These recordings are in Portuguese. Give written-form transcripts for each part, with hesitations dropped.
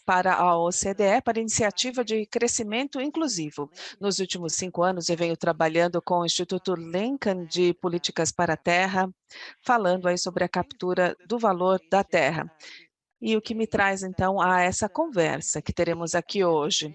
para a OCDE para a iniciativa de crescimento inclusivo. Nos últimos 5 anos, eu venho trabalhando com o Instituto Lincoln de Políticas para a Terra, falando aí sobre a captura do valor da terra. E o que me traz, então, a essa conversa que teremos aqui hoje.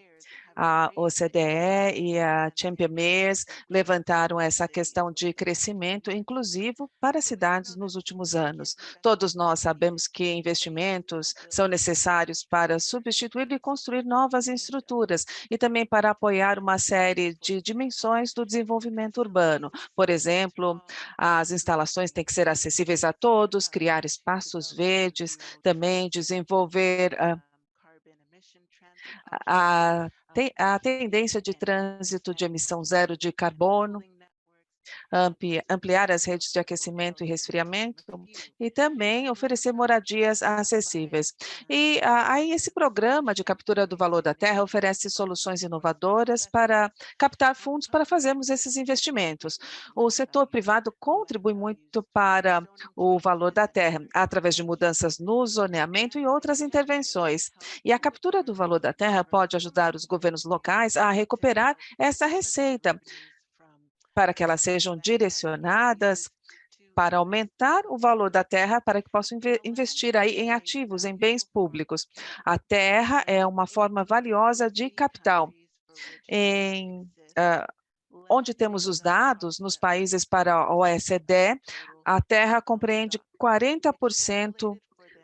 A OCDE e a Champions levantaram essa questão de crescimento inclusivo para cidades nos últimos anos. Todos nós sabemos que investimentos são necessários para substituir e construir novas estruturas e também para apoiar uma série de dimensões do desenvolvimento urbano. Por exemplo, as instalações têm que ser acessíveis a todos, criar espaços verdes, também desenvolver a tendência de trânsito de emissão zero de carbono, ampliar as redes de aquecimento e resfriamento e também oferecer moradias acessíveis. E aí esse programa de captura do valor da terra oferece soluções inovadoras para captar fundos para fazermos esses investimentos. O setor privado contribui muito para o valor da terra, através de mudanças no zoneamento e outras intervenções. E a captura do valor da terra pode ajudar os governos locais a recuperar essa receita, para que elas sejam direcionadas para aumentar o valor da terra, para que possam investir aí em ativos, em bens públicos. A terra é uma forma valiosa de capital. Em, ah, Onde temos os dados, nos países para a OECD, a terra compreende 40%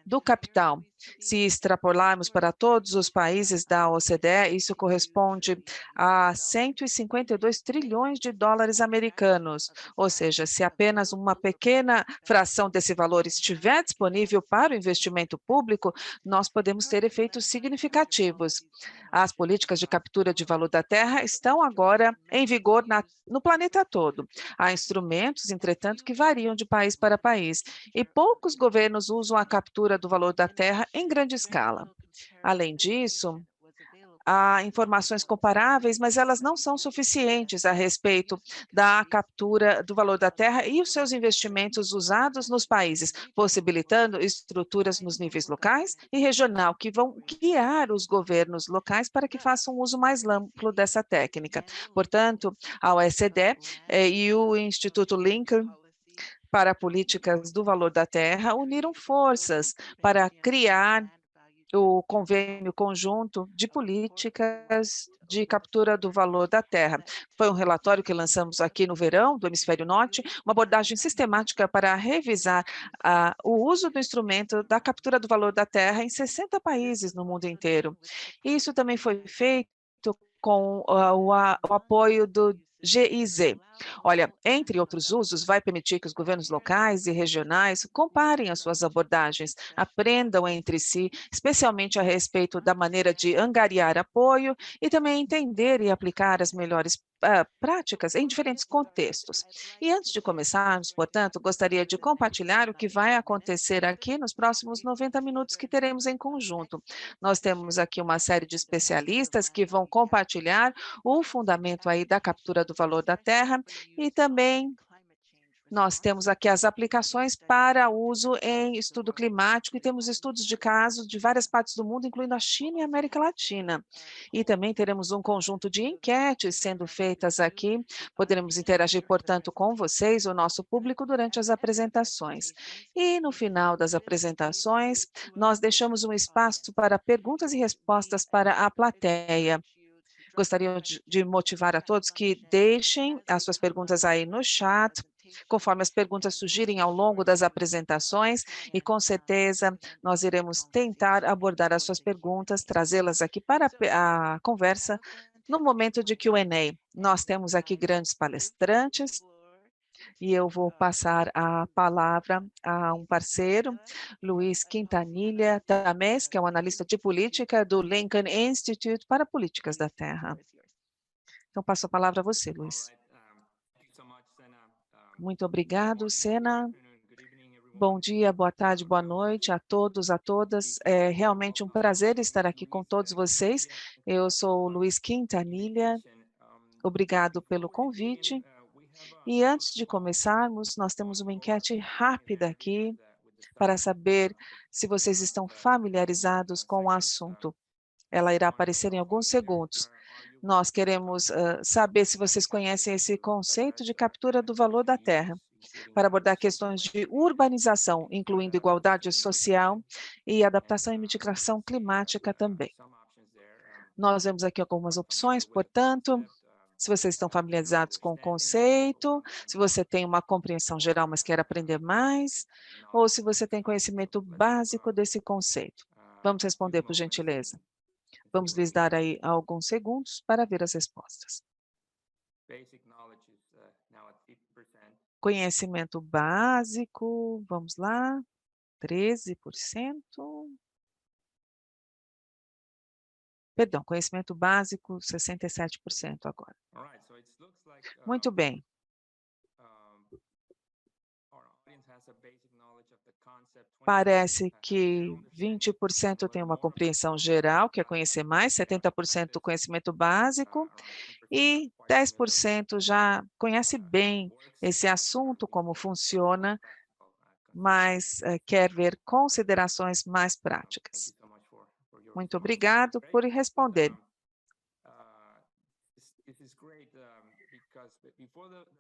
do capital. Se extrapolarmos para todos os países da OCDE, isso corresponde a 152 trilhões de dólares americanos. Ou seja, se apenas uma pequena fração desse valor estiver disponível para o investimento público, nós podemos ter efeitos significativos. As políticas de captura de valor da terra estão agora em vigor no planeta todo. Há instrumentos, entretanto, que variam de país para país, e poucos governos usam a captura do valor da terra em grande escala. Além disso, há informações comparáveis, mas elas não são suficientes a respeito da captura do valor da terra e os seus investimentos usados nos países, possibilitando estruturas nos níveis locais e regional que vão guiar os governos locais para que façam um uso mais amplo dessa técnica. Portanto, a OECD e o Instituto Lincoln para políticas do valor da terra uniram forças para criar o convênio conjunto de políticas de captura do valor da terra. Foi um relatório que lançamos aqui no verão do Hemisfério Norte, uma abordagem sistemática para revisar o uso do instrumento da captura do valor da terra em 60 países no mundo inteiro. Isso também foi feito com o apoio do GIZ. Olha, entre outros usos, vai permitir que os governos locais e regionais comparem as suas abordagens, aprendam entre si, especialmente a respeito da maneira de angariar apoio e também entender e aplicar as melhores práticas em diferentes contextos. E antes de começarmos, portanto, gostaria de compartilhar o que vai acontecer aqui nos próximos 90 minutos que teremos em conjunto. Nós temos aqui uma série de especialistas que vão compartilhar o fundamento aí da captura do valor da terra e também nós temos aqui as aplicações para uso em estudo climático e temos estudos de casos de várias partes do mundo, incluindo a China e a América Latina. E também teremos um conjunto de enquetes sendo feitas aqui. Poderemos interagir, portanto, com vocês, o nosso público, durante as apresentações. E no final das apresentações, nós deixamos um espaço para perguntas e respostas para a plateia. Gostaria de motivar a todos que deixem as suas perguntas aí no chat, conforme as perguntas surgirem ao longo das apresentações, e com certeza nós iremos tentar abordar as suas perguntas, trazê-las aqui para a conversa no momento de Q&A. Nós temos aqui grandes palestrantes, e eu vou passar a palavra a um parceiro, Luiz Quintanilha Tamés, que é um analista de política do Lincoln Institute para Políticas da Terra. Então, passo a palavra a você, Luiz. Muito obrigado, Sena. Bom dia, boa tarde, boa noite a todos, a todas. É realmente um prazer estar aqui com todos vocês. Eu sou o Luiz Quintanilha. Obrigado pelo convite. E antes de começarmos, nós temos uma enquete rápida aqui para saber se vocês estão familiarizados com o assunto. Ela irá aparecer em alguns segundos. Nós queremos saber se vocês conhecem esse conceito de captura do valor da terra, para abordar questões de urbanização, incluindo igualdade social e adaptação e mitigação climática também. Nós vemos aqui algumas opções, portanto, se vocês estão familiarizados com o conceito, se você tem uma compreensão geral, mas quer aprender mais, ou se você tem conhecimento básico desse conceito. Vamos responder, por gentileza. Vamos lhes dar aí alguns segundos para ver as respostas. Conhecimento básico, vamos lá, 13%. Perdão, conhecimento básico, 67% agora. Muito bem. Parece que 20% tem uma compreensão geral, quer conhecer mais, 70% conhecimento básico, e 10% já conhece bem esse assunto, como funciona, mas quer ver considerações mais práticas. Muito obrigado por responder.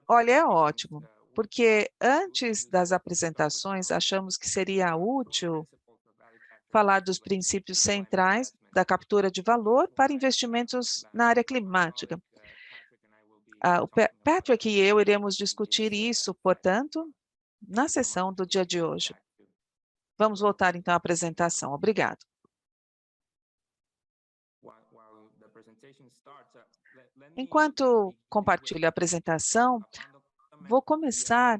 Olha, é ótimo, porque antes das apresentações achamos que seria útil falar dos princípios centrais da captura de valor para investimentos na área climática. O Patrick e eu iremos discutir isso, portanto, na sessão do dia de hoje. Vamos voltar então à apresentação. Obrigado. Enquanto compartilho a apresentação, vou começar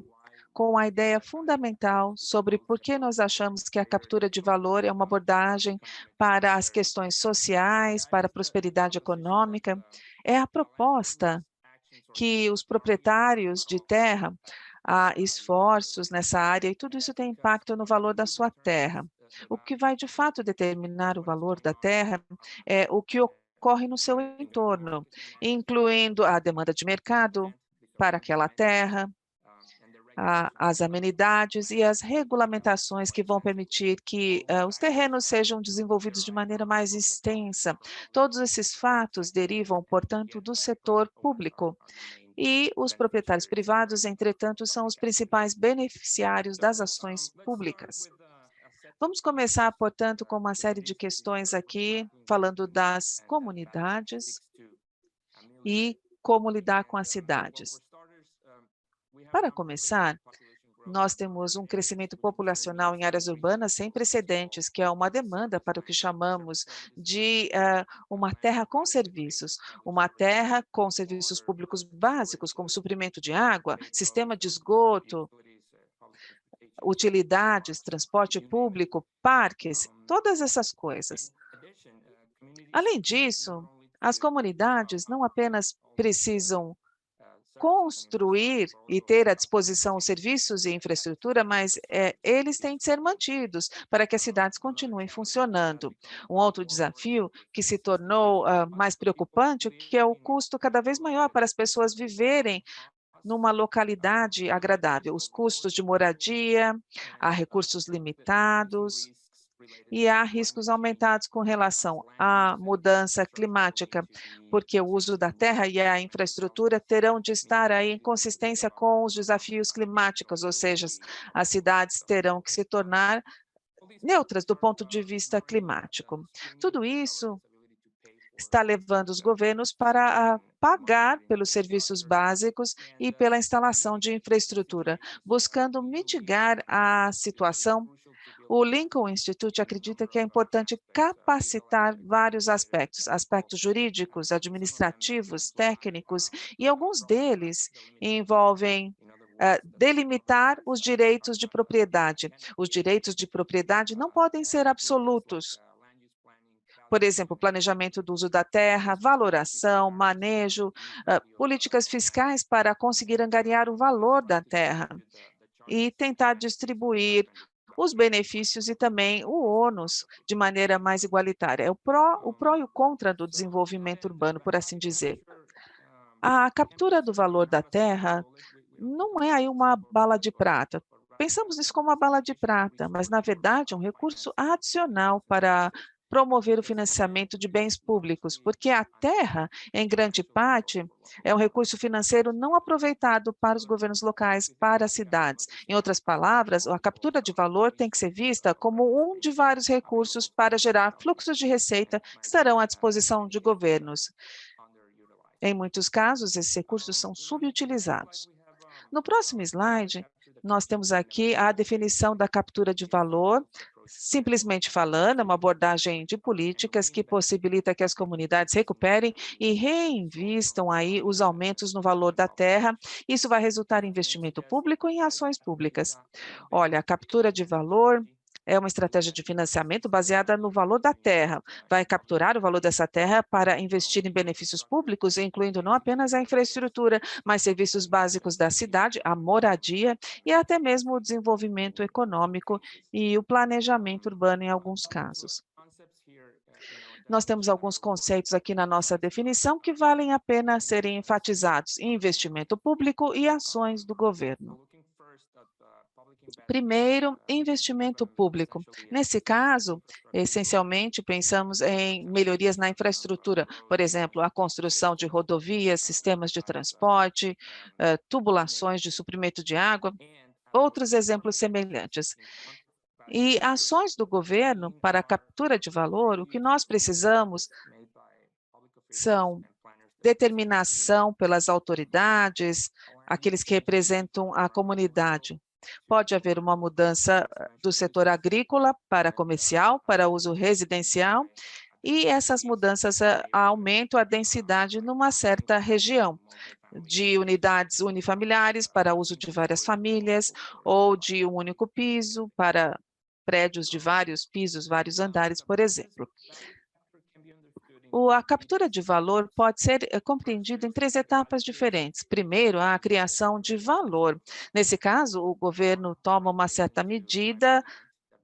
com a ideia fundamental sobre por que nós achamos que a captura de valor é uma abordagem para as questões sociais, para a prosperidade econômica. É a proposta que os proprietários de terra há esforços nessa área e tudo isso tem impacto no valor da sua terra. O que vai de fato determinar o valor da terra é o que ocorre no seu entorno, incluindo a demanda de mercado para aquela terra, as amenidades e as regulamentações que vão permitir que os terrenos sejam desenvolvidos de maneira mais extensa. Todos esses fatos derivam, portanto, do setor público. E os proprietários privados, entretanto, são os principais beneficiários das ações públicas. Vamos começar, portanto, com uma série de questões aqui, falando das comunidades e como lidar com as cidades. Para começar, nós temos um crescimento populacional em áreas urbanas sem precedentes, que é uma demanda para o que chamamos de uma terra com serviços. Uma terra com serviços públicos básicos, como suprimento de água, sistema de esgoto, utilidades, transporte público, parques, todas essas coisas. Além disso, as comunidades não apenas precisam construir e ter à disposição os serviços e infraestrutura, mas eles têm de ser mantidos para que as cidades continuem funcionando. Um outro desafio que se tornou mais preocupante, que é o custo cada vez maior para as pessoas viverem numa localidade agradável. Os custos de moradia, há recursos limitados, e há riscos aumentados com relação à mudança climática, porque o uso da terra e a infraestrutura terão de estar aí em consistência com os desafios climáticos, ou seja, as cidades terão que se tornar neutras do ponto de vista climático. Tudo isso está levando os governos para pagar pelos serviços básicos e pela instalação de infraestrutura, buscando mitigar a situação. O Lincoln Institute acredita que é importante capacitar vários aspectos, aspectos jurídicos, administrativos, técnicos, e alguns deles envolvem delimitar os direitos de propriedade. Os direitos de propriedade não podem ser absolutos. Por exemplo, planejamento do uso da terra, valoração, manejo, políticas fiscais para conseguir angariar o valor da terra e tentar distribuir os benefícios e também o ônus de maneira mais igualitária. É o pró e o contra do desenvolvimento urbano, por assim dizer. A captura do valor da terra não é aí uma bala de prata. pensamos nisso como uma bala de prata, mas na verdade é um recurso adicional para promover o financiamento de bens públicos, porque a terra, em grande parte, é um recurso financeiro não aproveitado para os governos locais, para as cidades. Em outras palavras, a captura de valor tem que ser vista como um de vários recursos para gerar fluxos de receita que estarão à disposição de governos. Em muitos casos, esses recursos são subutilizados. No próximo slide, nós temos aqui a definição da captura de valor. Simplesmente falando, é uma abordagem de políticas que possibilita que as comunidades recuperem e reinvistam aí os aumentos no valor da terra. Isso vai resultar em investimento público em ações públicas. Olha, a captura de valor é uma estratégia de financiamento baseada no valor da terra. Vai capturar o valor dessa terra para investir em benefícios públicos, incluindo não apenas a infraestrutura, mas serviços básicos da cidade, a moradia e até mesmo o desenvolvimento econômico e o planejamento urbano em alguns casos. Nós temos alguns conceitos aqui na nossa definição que valem a pena serem enfatizados: investimento público e ações do governo. Primeiro, investimento público. Nesse caso, essencialmente, pensamos em melhorias na infraestrutura, por exemplo, a construção de rodovias, sistemas de transporte, tubulações de suprimento de água, outros exemplos semelhantes. E ações do governo para a captura de valor, o que nós precisamos são determinação pelas autoridades, aqueles que representam a comunidade. Pode haver uma mudança do setor agrícola para comercial, para uso residencial, e essas mudanças aumentam a densidade numa certa região, de unidades unifamiliares para uso de várias famílias, ou de um único piso para prédios de vários pisos, vários andares, por exemplo. A captura de valor pode ser compreendida em três etapas diferentes. Primeiro, a criação de valor. Nesse caso, o governo toma uma certa medida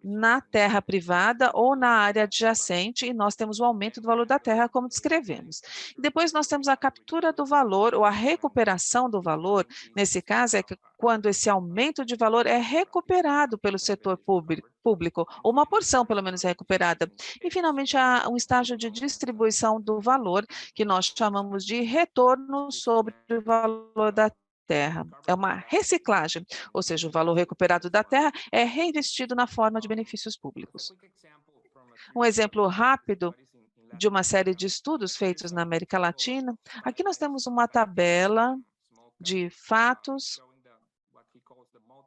na terra privada ou na área adjacente, e nós temos o aumento do valor da terra, como descrevemos. Depois nós temos a captura do valor ou a recuperação do valor. Nesse caso, é que quando esse aumento de valor é recuperado pelo setor público, ou uma porção, pelo menos, é recuperada. E, finalmente, há um estágio de distribuição do valor, que nós chamamos de retorno sobre o valor da terra. É uma reciclagem, ou seja, o valor recuperado da terra é reinvestido na forma de benefícios públicos. Um exemplo rápido de uma série de estudos feitos na América Latina, aqui nós temos uma tabela de fatos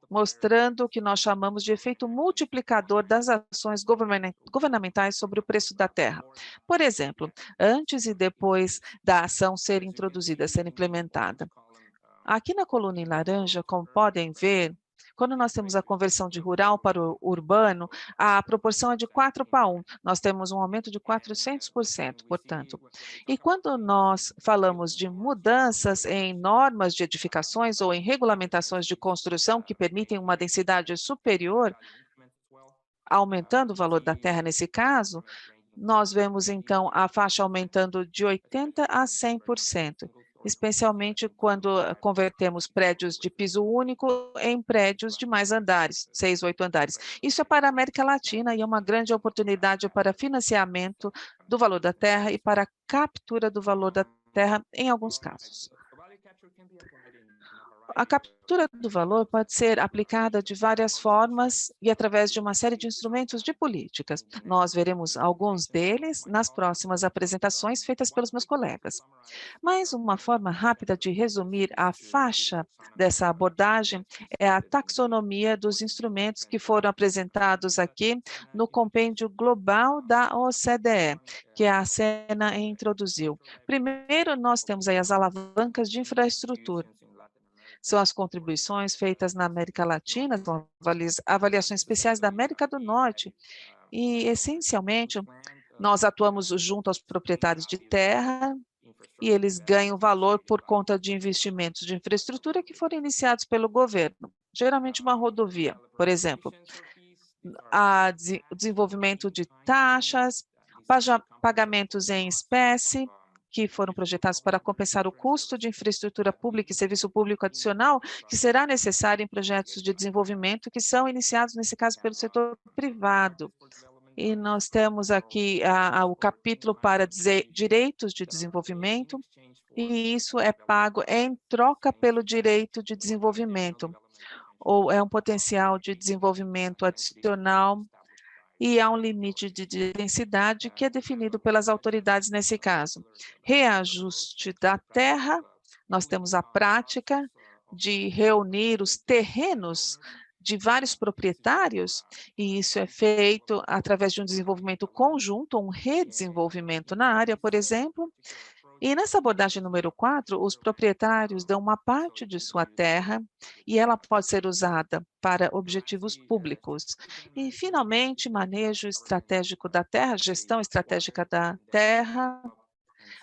mostrando o que nós chamamos de efeito multiplicador das ações governamentais sobre o preço da terra. Por exemplo, antes e depois da ação ser introduzida, ser implementada. Aqui na coluna em laranja, como podem ver, quando nós temos a conversão de rural para o urbano, a proporção é de 4:1. Nós temos um aumento de 400%, portanto. E quando nós falamos de mudanças em normas de edificações ou em regulamentações de construção que permitem uma densidade superior, aumentando o valor da terra nesse caso, nós vemos então a faixa aumentando de 80% a 100%. Especialmente quando convertemos prédios de piso único em prédios de mais andares, 6, 8 andares. Isso é para a América Latina e é uma grande oportunidade para financiamento do valor da terra e para a captura do valor da terra em alguns casos. A captura do valor pode ser aplicada de várias formas e através de uma série de instrumentos de políticas. Nós veremos alguns deles nas próximas apresentações feitas pelos meus colegas. Mas uma forma rápida de resumir a faixa dessa abordagem é a taxonomia dos instrumentos que foram apresentados aqui no compêndio global da OCDE, que a Sena introduziu. Primeiro, nós temos aí as alavancas de infraestrutura. São as contribuições feitas na América Latina, são avaliações especiais da América do Norte, e, essencialmente, nós atuamos junto aos proprietários de terra, e eles ganham valor por conta de investimentos de infraestrutura que foram iniciados pelo governo, geralmente uma rodovia, por exemplo. O desenvolvimento de taxas, pagamentos em espécie, que foram projetados para compensar o custo de infraestrutura pública e serviço público adicional que será necessário em projetos de desenvolvimento que são iniciados, nesse caso, pelo setor privado. E nós temos aqui o capítulo para dizer direitos de desenvolvimento, e isso é pago em troca pelo direito de desenvolvimento, ou é um potencial de desenvolvimento adicional, e há um limite de densidade que é definido pelas autoridades nesse caso. Reajuste da terra, nós temos a prática de reunir os terrenos de vários proprietários, e isso é feito através de um desenvolvimento conjunto, um redesenvolvimento na área, por exemplo. E nessa abordagem número 4, os proprietários dão uma parte de sua terra e ela pode ser usada para objetivos públicos. E, finalmente, manejo estratégico da terra, gestão estratégica da terra.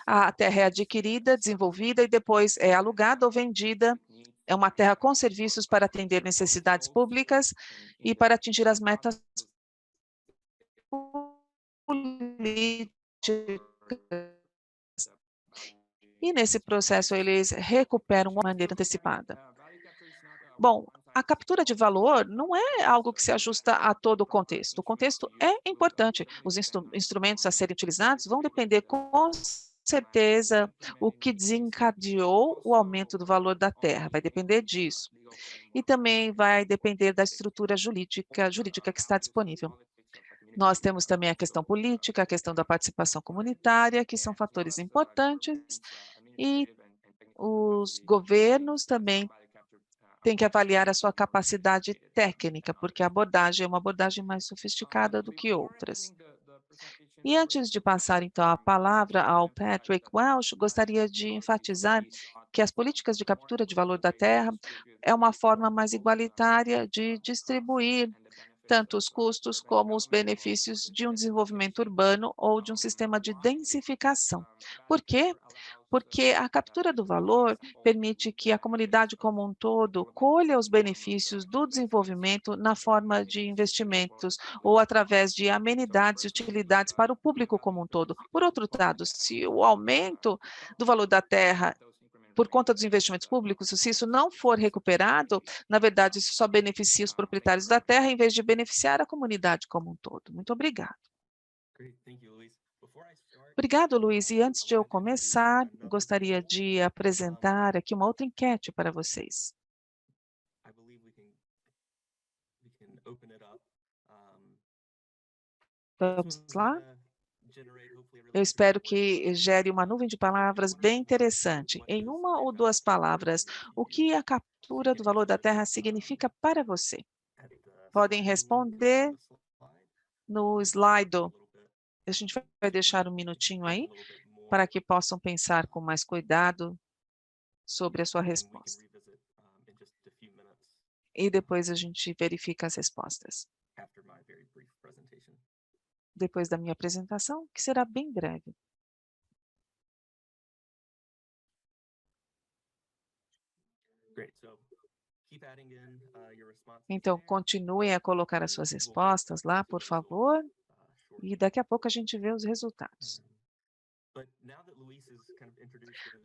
A terra é adquirida, desenvolvida e depois é alugada ou vendida. É uma terra com serviços para atender necessidades públicas e para atingir as metas políticas. E nesse processo eles recuperam de maneira antecipada. Bom, a captura de valor não é algo que se ajusta a todo o contexto. O contexto é importante. Os instrumentos a serem utilizados vão depender com certeza o que desencadeou o aumento do valor da terra. Vai depender disso. E também vai depender da estrutura jurídica que está disponível. Nós temos também a questão política, a questão da participação comunitária, que são fatores importantes, e os governos também têm que avaliar a sua capacidade técnica, porque a abordagem é uma abordagem mais sofisticada do que outras. E antes de passar, então, a palavra ao Patrick Welsh, gostaria de enfatizar que as políticas de captura de valor da terra é uma forma mais igualitária de distribuir tanto os custos como os benefícios de um desenvolvimento urbano ou de um sistema de densificação. Por quê? Porque a captura do valor permite que a comunidade como um todo colha os benefícios do desenvolvimento na forma de investimentos ou através de amenidades e utilidades para o público como um todo. Por outro lado, se o aumento do valor da terra por conta dos investimentos públicos, se isso não for recuperado, na verdade, isso só beneficia os proprietários da terra, em vez de beneficiar a comunidade como um todo. Muito obrigado. Obrigado, Luiz. E antes de eu começar, gostaria de apresentar aqui uma outra enquete para vocês. Vamos lá? Eu espero que gere uma nuvem de palavras bem interessante. Em uma ou duas palavras, o que a captura do valor da terra significa para você? Podem responder no slide. A gente vai deixar um minutinho aí para que possam pensar com mais cuidado sobre a sua resposta. E depois a gente verifica as respostas. Depois da minha apresentação, que será bem breve. Então, continuem a colocar as suas respostas lá, por favor, e daqui a pouco a gente vê os resultados.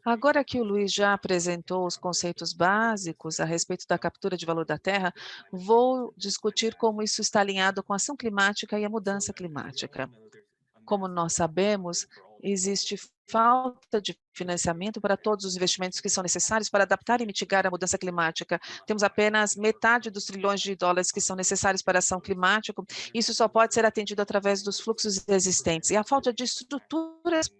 Agora que o Luiz já apresentou os conceitos básicos a respeito da captura de valor da terra, vou discutir como isso está alinhado com a ação climática e a mudança climática. Como nós sabemos, existe falta de financiamento para todos os investimentos que são necessários para adaptar e mitigar a mudança climática. Temos apenas metade dos trilhões de dólares que são necessários para a ação climática. Isso só pode ser atendido através dos fluxos existentes. E a falta de estruturas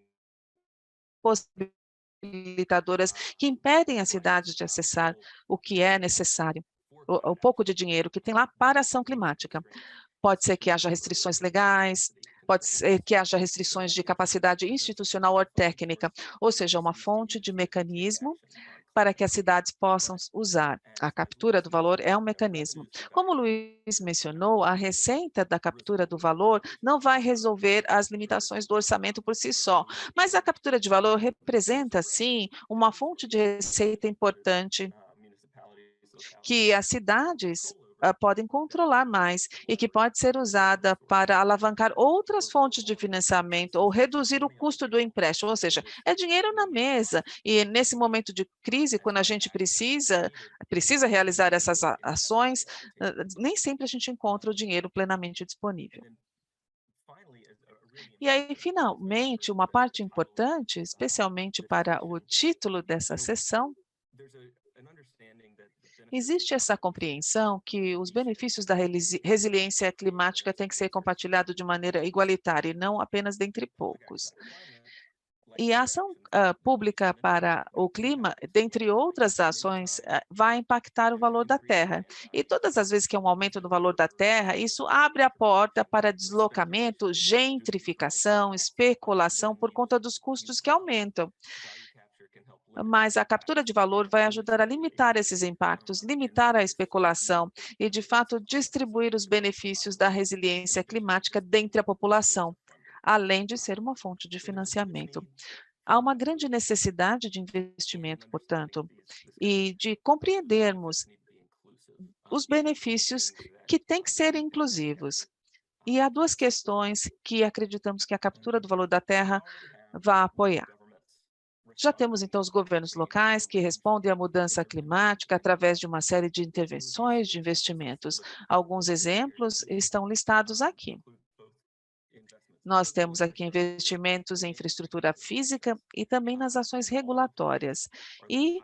possibilitadoras que impedem as cidades de acessar o que é necessário, o pouco de dinheiro que tem lá para a ação climática. Pode ser que haja restrições legais, pode ser que haja restrições de capacidade institucional ou técnica, ou seja, uma fonte de mecanismo para que as cidades possam usar. A captura do valor é um mecanismo. Como o Luiz mencionou, a receita da captura do valor não vai resolver as limitações do orçamento por si só, mas a captura de valor representa, sim, uma fonte de receita importante que as cidades podem controlar mais e que pode ser usada para alavancar outras fontes de financiamento ou reduzir o custo do empréstimo, ou seja, é dinheiro na mesa e nesse momento de crise, quando a gente precisa realizar essas ações, nem sempre a gente encontra o dinheiro plenamente disponível. E aí, finalmente, uma parte importante, especialmente para o título dessa sessão, existe essa compreensão que os benefícios da resiliência climática têm que ser compartilhados de maneira igualitária e não apenas dentre poucos. E a ação pública para o clima, dentre outras ações, vai impactar o valor da terra. E todas as vezes que há um aumento do valor da terra, isso abre a porta para deslocamento, gentrificação, especulação por conta dos custos que aumentam. Mas a captura de valor vai ajudar a limitar esses impactos, limitar a especulação e, de fato, distribuir os benefícios da resiliência climática dentre a população, além de ser uma fonte de financiamento. Há uma grande necessidade de investimento, portanto, e de compreendermos os benefícios que têm que ser inclusivos. E há duas questões que acreditamos que a captura do valor da terra vai apoiar. Já temos, então, os governos locais que respondem à mudança climática através de uma série de intervenções, de investimentos. Alguns exemplos estão listados aqui. Nós temos aqui investimentos em infraestrutura física e também nas ações regulatórias. E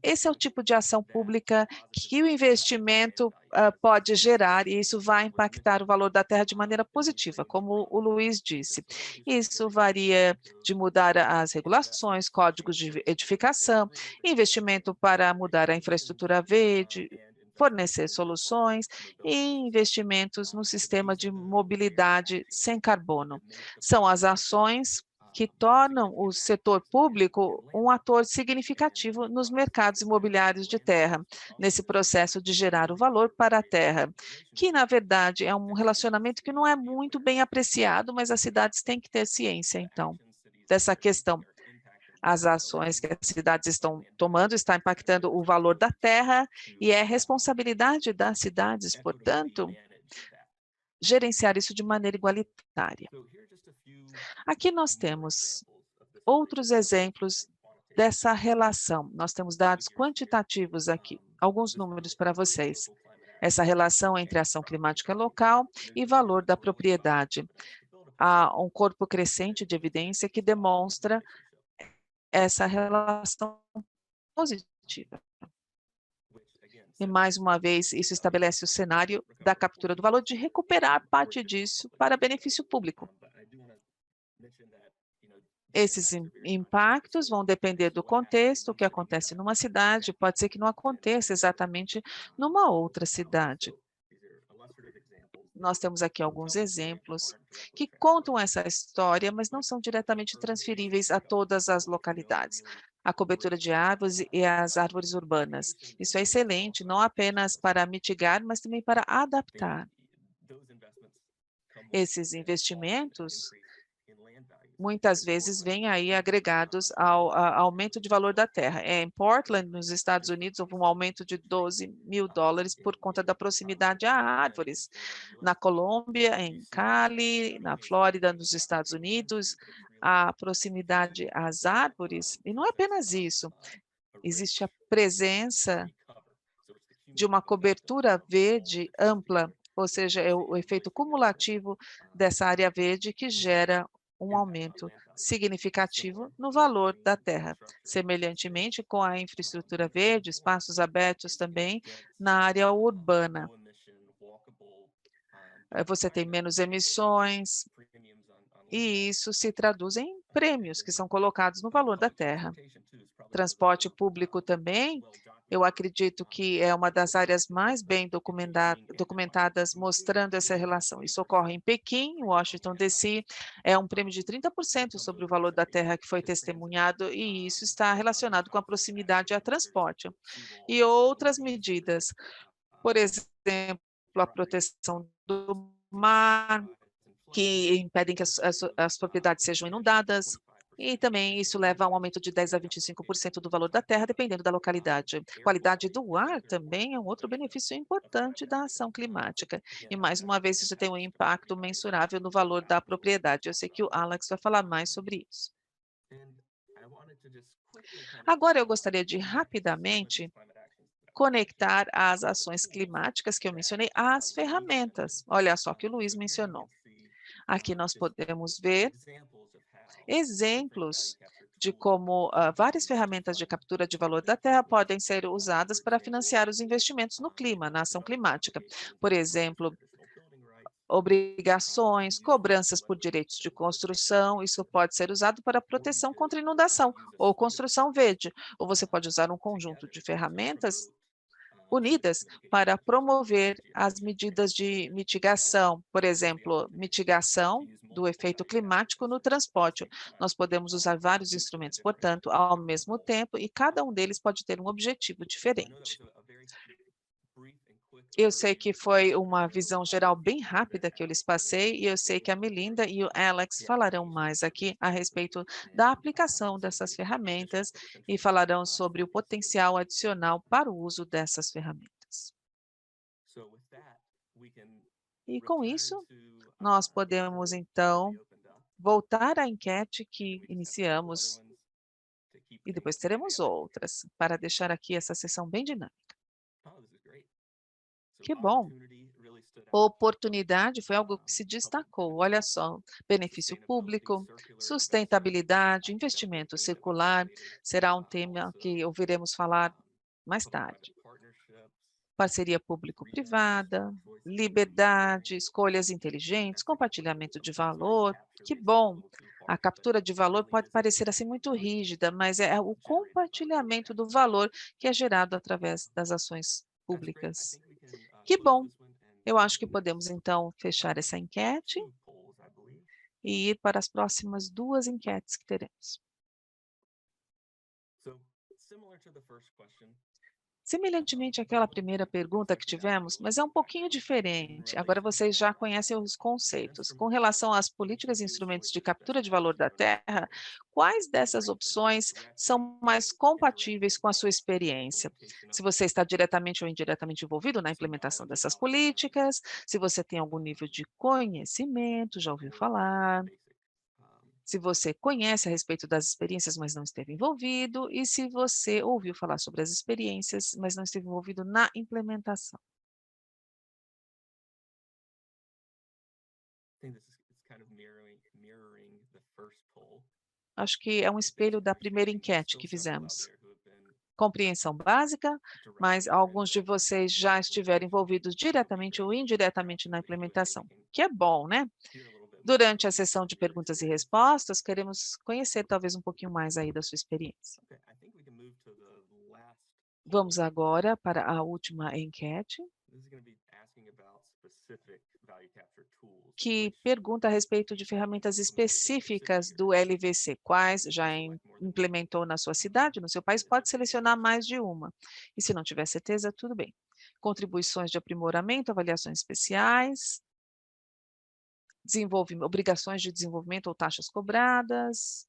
esse é o tipo de ação pública que o investimento pode gerar, e isso vai impactar o valor da terra de maneira positiva, como o Luiz disse. Isso varia de mudar as regulações, códigos de edificação, investimento para mudar a infraestrutura verde, fornecer soluções e investimentos no sistema de mobilidade sem carbono. São as ações que tornam o setor público um ator significativo nos mercados imobiliários de terra, nesse processo de gerar o valor para a terra, que, na verdade, é um relacionamento que não é muito bem apreciado, mas as cidades têm que ter ciência, então, dessa questão. As ações que as cidades estão tomando está impactando o valor da terra e é responsabilidade das cidades, portanto, gerenciar isso de maneira igualitária. Aqui nós temos outros exemplos dessa relação. Nós temos dados quantitativos aqui, alguns números para vocês. Essa relação entre ação climática local e valor da propriedade. Há um corpo crescente de evidência que demonstra essa relação positiva. E, mais uma vez, isso estabelece o cenário da captura do valor de recuperar parte disso para benefício público. Esses impactos vão depender do contexto, o que acontece numa cidade, pode ser que não aconteça exatamente numa outra cidade. Nós temos aqui alguns exemplos que contam essa história, mas não são diretamente transferíveis a todas as localidades. A cobertura de árvores e as árvores urbanas. Isso é excelente, não apenas para mitigar, mas também para adaptar. Esses investimentos muitas vezes vêm aí agregados ao aumento de valor da terra. Em Portland, nos Estados Unidos, houve um aumento de $12.000 por conta da proximidade a árvores. Na Colômbia, em Cali, na Flórida, nos Estados Unidos, a proximidade às árvores, e não é apenas isso, existe a presença de uma cobertura verde ampla, ou seja, é o efeito cumulativo dessa área verde que gera um aumento significativo no valor da terra. Semelhantemente, com a infraestrutura verde, espaços abertos também na área urbana. Você tem menos emissões, e isso se traduz em prêmios que são colocados no valor da terra. Transporte público também, eu acredito que é uma das áreas mais bem documentadas mostrando essa relação. Isso ocorre em Pequim, Washington, D.C., é um prêmio de 30% sobre o valor da terra que foi testemunhado, e isso está relacionado com a proximidade a transporte. E outras medidas, por exemplo, a proteção do mar, que impedem que as propriedades sejam inundadas, E também isso leva a um aumento de 10 a 25% do valor da terra, dependendo da localidade. Qualidade do ar também é um outro benefício importante da ação climática. E mais uma vez, isso tem um impacto mensurável no valor da propriedade. Eu sei que o Alex vai falar mais sobre isso. Agora eu gostaria de rapidamente conectar as ações climáticas que eu mencionei às ferramentas. Olha só que o Luiz mencionou. Aqui nós podemos ver exemplos de como várias ferramentas de captura de valor da terra podem ser usadas para financiar os investimentos no clima, na ação climática. Por exemplo, obrigações, cobranças por direitos de construção, isso pode ser usado para proteção contra inundação ou construção verde, ou você pode usar um conjunto de ferramentas unidas para promover as medidas de mitigação, por exemplo, mitigação do efeito climático no transporte. Nós podemos usar vários instrumentos, portanto, ao mesmo tempo, e cada um deles pode ter um objetivo diferente. Eu sei que foi uma visão geral bem rápida que eu lhes passei, e eu sei que a Melinda e o Alex falarão mais aqui a respeito da aplicação dessas ferramentas e falarão sobre o potencial adicional para o uso dessas ferramentas. E com isso, nós podemos então voltar à enquete que iniciamos e depois teremos outras para deixar aqui essa sessão bem dinâmica. Que bom! Oportunidade foi algo que se destacou. Olha só, benefício público, sustentabilidade, investimento circular, será um tema que ouviremos falar mais tarde. Parceria público-privada, liberdade, escolhas inteligentes, compartilhamento de valor. Que bom! A captura de valor pode parecer assim muito rígida, mas é o compartilhamento do valor que é gerado através das ações públicas. Que bom! Eu acho que podemos então fechar essa enquete e ir para as próximas duas enquetes que teremos. Semelhantemente àquela primeira pergunta que tivemos, mas é um pouquinho diferente. Agora vocês já conhecem os conceitos. Com relação às políticas e instrumentos de captura de valor da terra, quais dessas opções são mais compatíveis com a sua experiência? Se você está diretamente ou indiretamente envolvido na implementação dessas políticas, se você tem algum nível de conhecimento, já ouviu falar, se você conhece a respeito das experiências, mas não esteve envolvido, e se você ouviu falar sobre as experiências, mas não esteve envolvido na implementação. Acho que é um espelho da primeira enquete que fizemos. Compreensão básica, mas alguns de vocês já estiveram envolvidos diretamente ou indiretamente na implementação, que é bom, né? Durante a sessão de perguntas e respostas, queremos conhecer talvez um pouquinho mais aí da sua experiência. Vamos agora para a última enquete, que pergunta a respeito de ferramentas específicas do LVC. Quais já implementou na sua cidade, no seu país? Pode selecionar mais de uma. E se não tiver certeza, tudo bem. Contribuições de aprimoramento, avaliações especiais, obrigações de desenvolvimento ou taxas cobradas,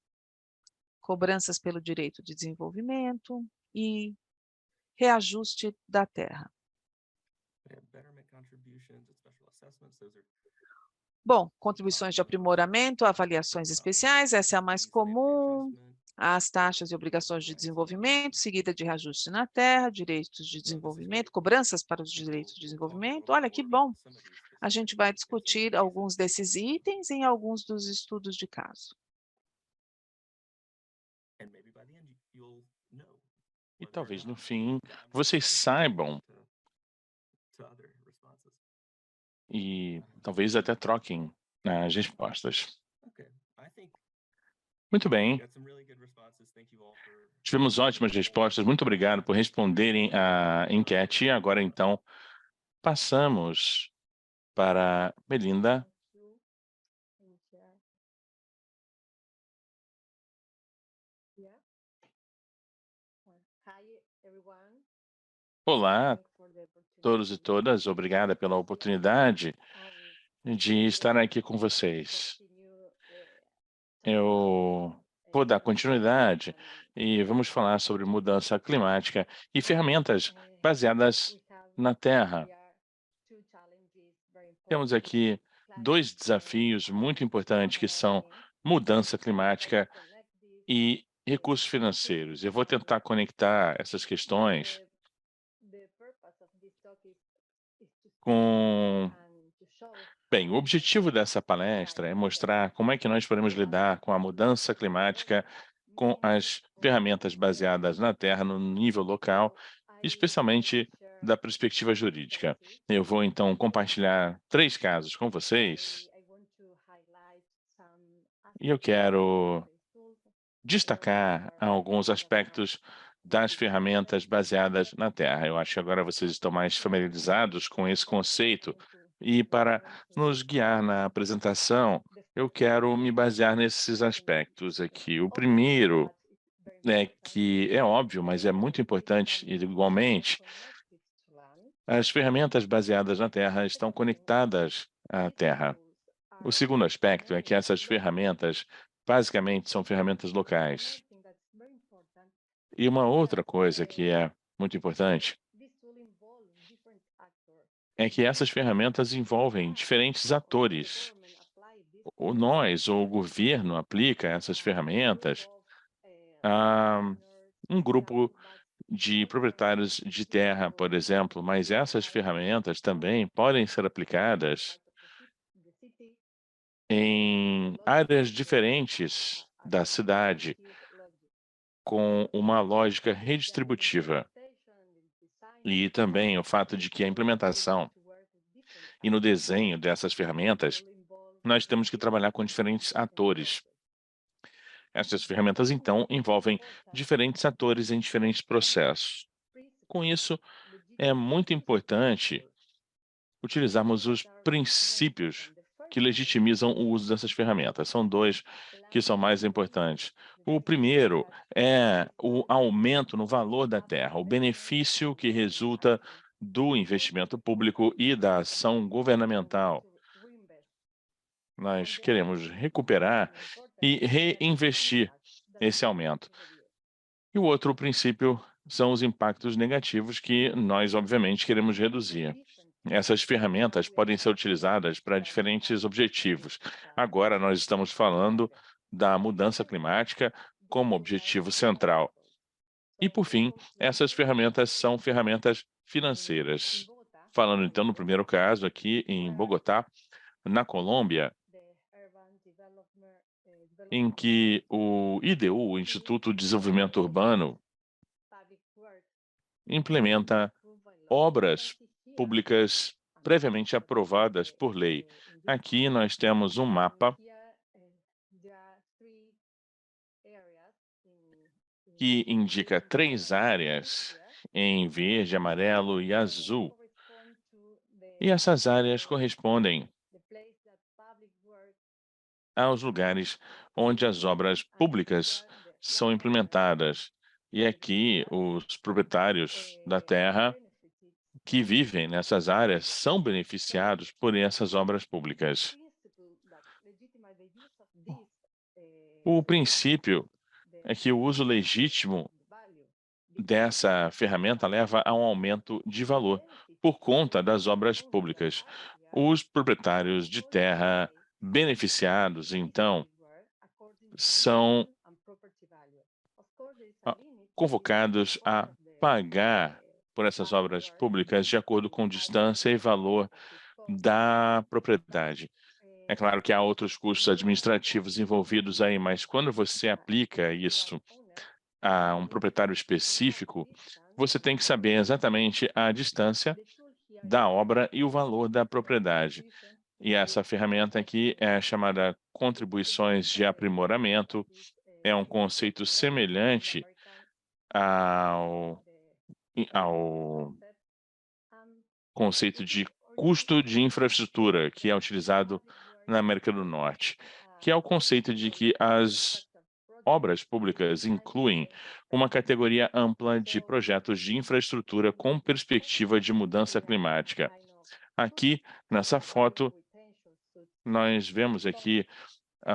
cobranças pelo direito de desenvolvimento e reajuste da terra. Bom, contribuições de aprimoramento, avaliações especiais, essa é a mais comum, as taxas e obrigações de desenvolvimento, seguida de reajuste na terra, direitos de desenvolvimento, cobranças para os direitos de desenvolvimento. Olha que bom! A gente vai discutir alguns desses itens em alguns dos estudos de caso. E talvez no fim vocês saibam e talvez até troquem as respostas. Muito bem, tivemos ótimas respostas. Muito obrigado por responderem a enquete. Agora, então, passamos para Melinda. Olá, todos e todas. Obrigada pela oportunidade de estar aqui com vocês. Eu vou dar continuidade e vamos falar sobre mudança climática e ferramentas baseadas na Terra. Temos aqui dois desafios muito importantes, que são mudança climática e recursos financeiros. Eu vou tentar conectar essas questões com... Bem, o objetivo dessa palestra é mostrar como é que nós podemos lidar com a mudança climática com as ferramentas baseadas na Terra no nível local, especialmente da perspectiva jurídica. Eu vou, então, compartilhar 3 casos com vocês e eu quero destacar alguns aspectos das ferramentas baseadas na Terra. Eu acho que agora vocês estão mais familiarizados com esse conceito e para nos guiar na apresentação, eu quero me basear nesses aspectos aqui. O primeiro que é óbvio, mas é muito importante igualmente, as ferramentas baseadas na Terra estão conectadas à Terra. O segundo aspecto é que essas ferramentas basicamente são ferramentas locais. E uma outra coisa que é muito importante é que essas ferramentas envolvem diferentes atores. Nós, ou o governo, aplica essas ferramentas a um grupo de proprietários de terra, por exemplo, mas essas ferramentas também podem ser aplicadas em áreas diferentes da cidade, com uma lógica redistributiva. E também o fato de que a implementação e no desenho dessas ferramentas, nós temos que trabalhar com diferentes atores. Essas ferramentas, então, envolvem diferentes atores em diferentes processos. Com isso, é muito importante utilizarmos os princípios que legitimizam o uso dessas ferramentas. São dois que são mais importantes. O primeiro é o aumento no valor da terra, o benefício que resulta do investimento público e da ação governamental. Nós queremos recuperar e reinvestir esse aumento. E o outro princípio são os impactos negativos que nós, obviamente, queremos reduzir. Essas ferramentas podem ser utilizadas para diferentes objetivos. Agora, nós estamos falando da mudança climática como objetivo central. E, por fim, essas ferramentas são ferramentas financeiras. Falando, então, no primeiro caso, aqui em Bogotá, na Colômbia, em que o IDU, o Instituto de Desenvolvimento Urbano, implementa obras públicas previamente aprovadas por lei. Aqui nós temos um mapa que indica 3 áreas em verde, amarelo e azul. E essas áreas correspondem aos lugares onde as obras públicas são implementadas. E aqui os proprietários da terra que vivem nessas áreas são beneficiados por essas obras públicas. O princípio é que o uso legítimo dessa ferramenta leva a um aumento de valor por conta das obras públicas. Os proprietários de terra beneficiados, então, são ah, convocados a pagar por essas obras públicas de acordo com distância e valor da propriedade. É claro que há outros custos administrativos envolvidos aí, mas quando você aplica isso a um proprietário específico, você tem que saber exatamente a distância da obra e o valor da propriedade. E essa ferramenta aqui é chamada contribuições de aprimoramento, é um conceito semelhante ao conceito de custo de infraestrutura, que é utilizado na América do Norte, que é o conceito de que as obras públicas incluem uma categoria ampla de projetos de infraestrutura com perspectiva de mudança climática. Aqui, nessa foto, nós vemos aqui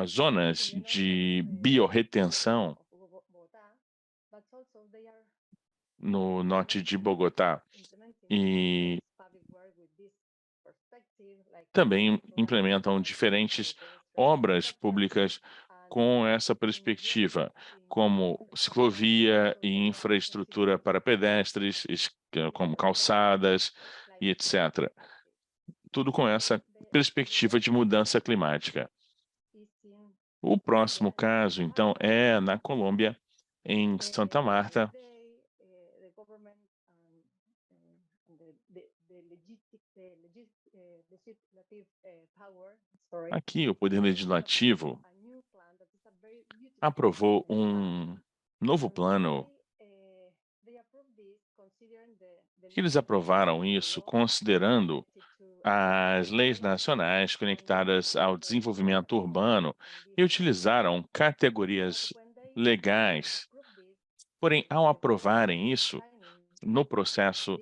zonas de biorretenção no norte de Bogotá e também implementam diferentes obras públicas com essa perspectiva, como ciclovia e infraestrutura para pedestres, como calçadas e etc. Tudo com essa perspectiva de mudança climática. O próximo caso, então, é na Colômbia, em Santa Marta. Aqui, o Poder Legislativo aprovou um novo plano. Eles aprovaram isso considerando as leis nacionais conectadas ao desenvolvimento urbano e utilizaram categorias legais. Porém, ao aprovarem isso, no processo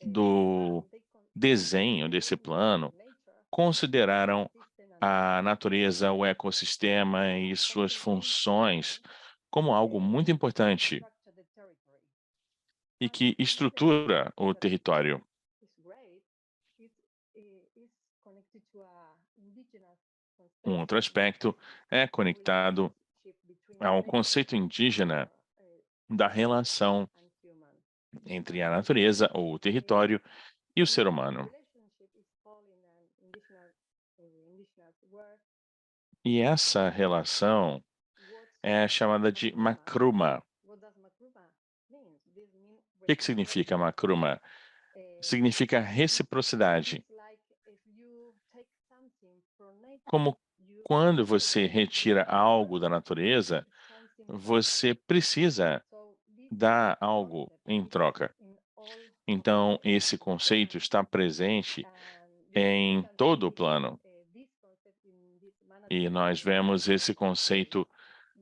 do desenho desse plano, consideraram a natureza, o ecossistema e suas funções como algo muito importante e que estrutura o território. Um outro aspecto é conectado ao conceito indígena da relação entre a natureza, ou o território, e o ser humano. E essa relação é chamada de macruma. O que significa macruma? Significa reciprocidade. Como quando você retira algo da natureza, você precisa dar algo em troca. Então, esse conceito está presente em todo o plano. E nós vemos esse conceito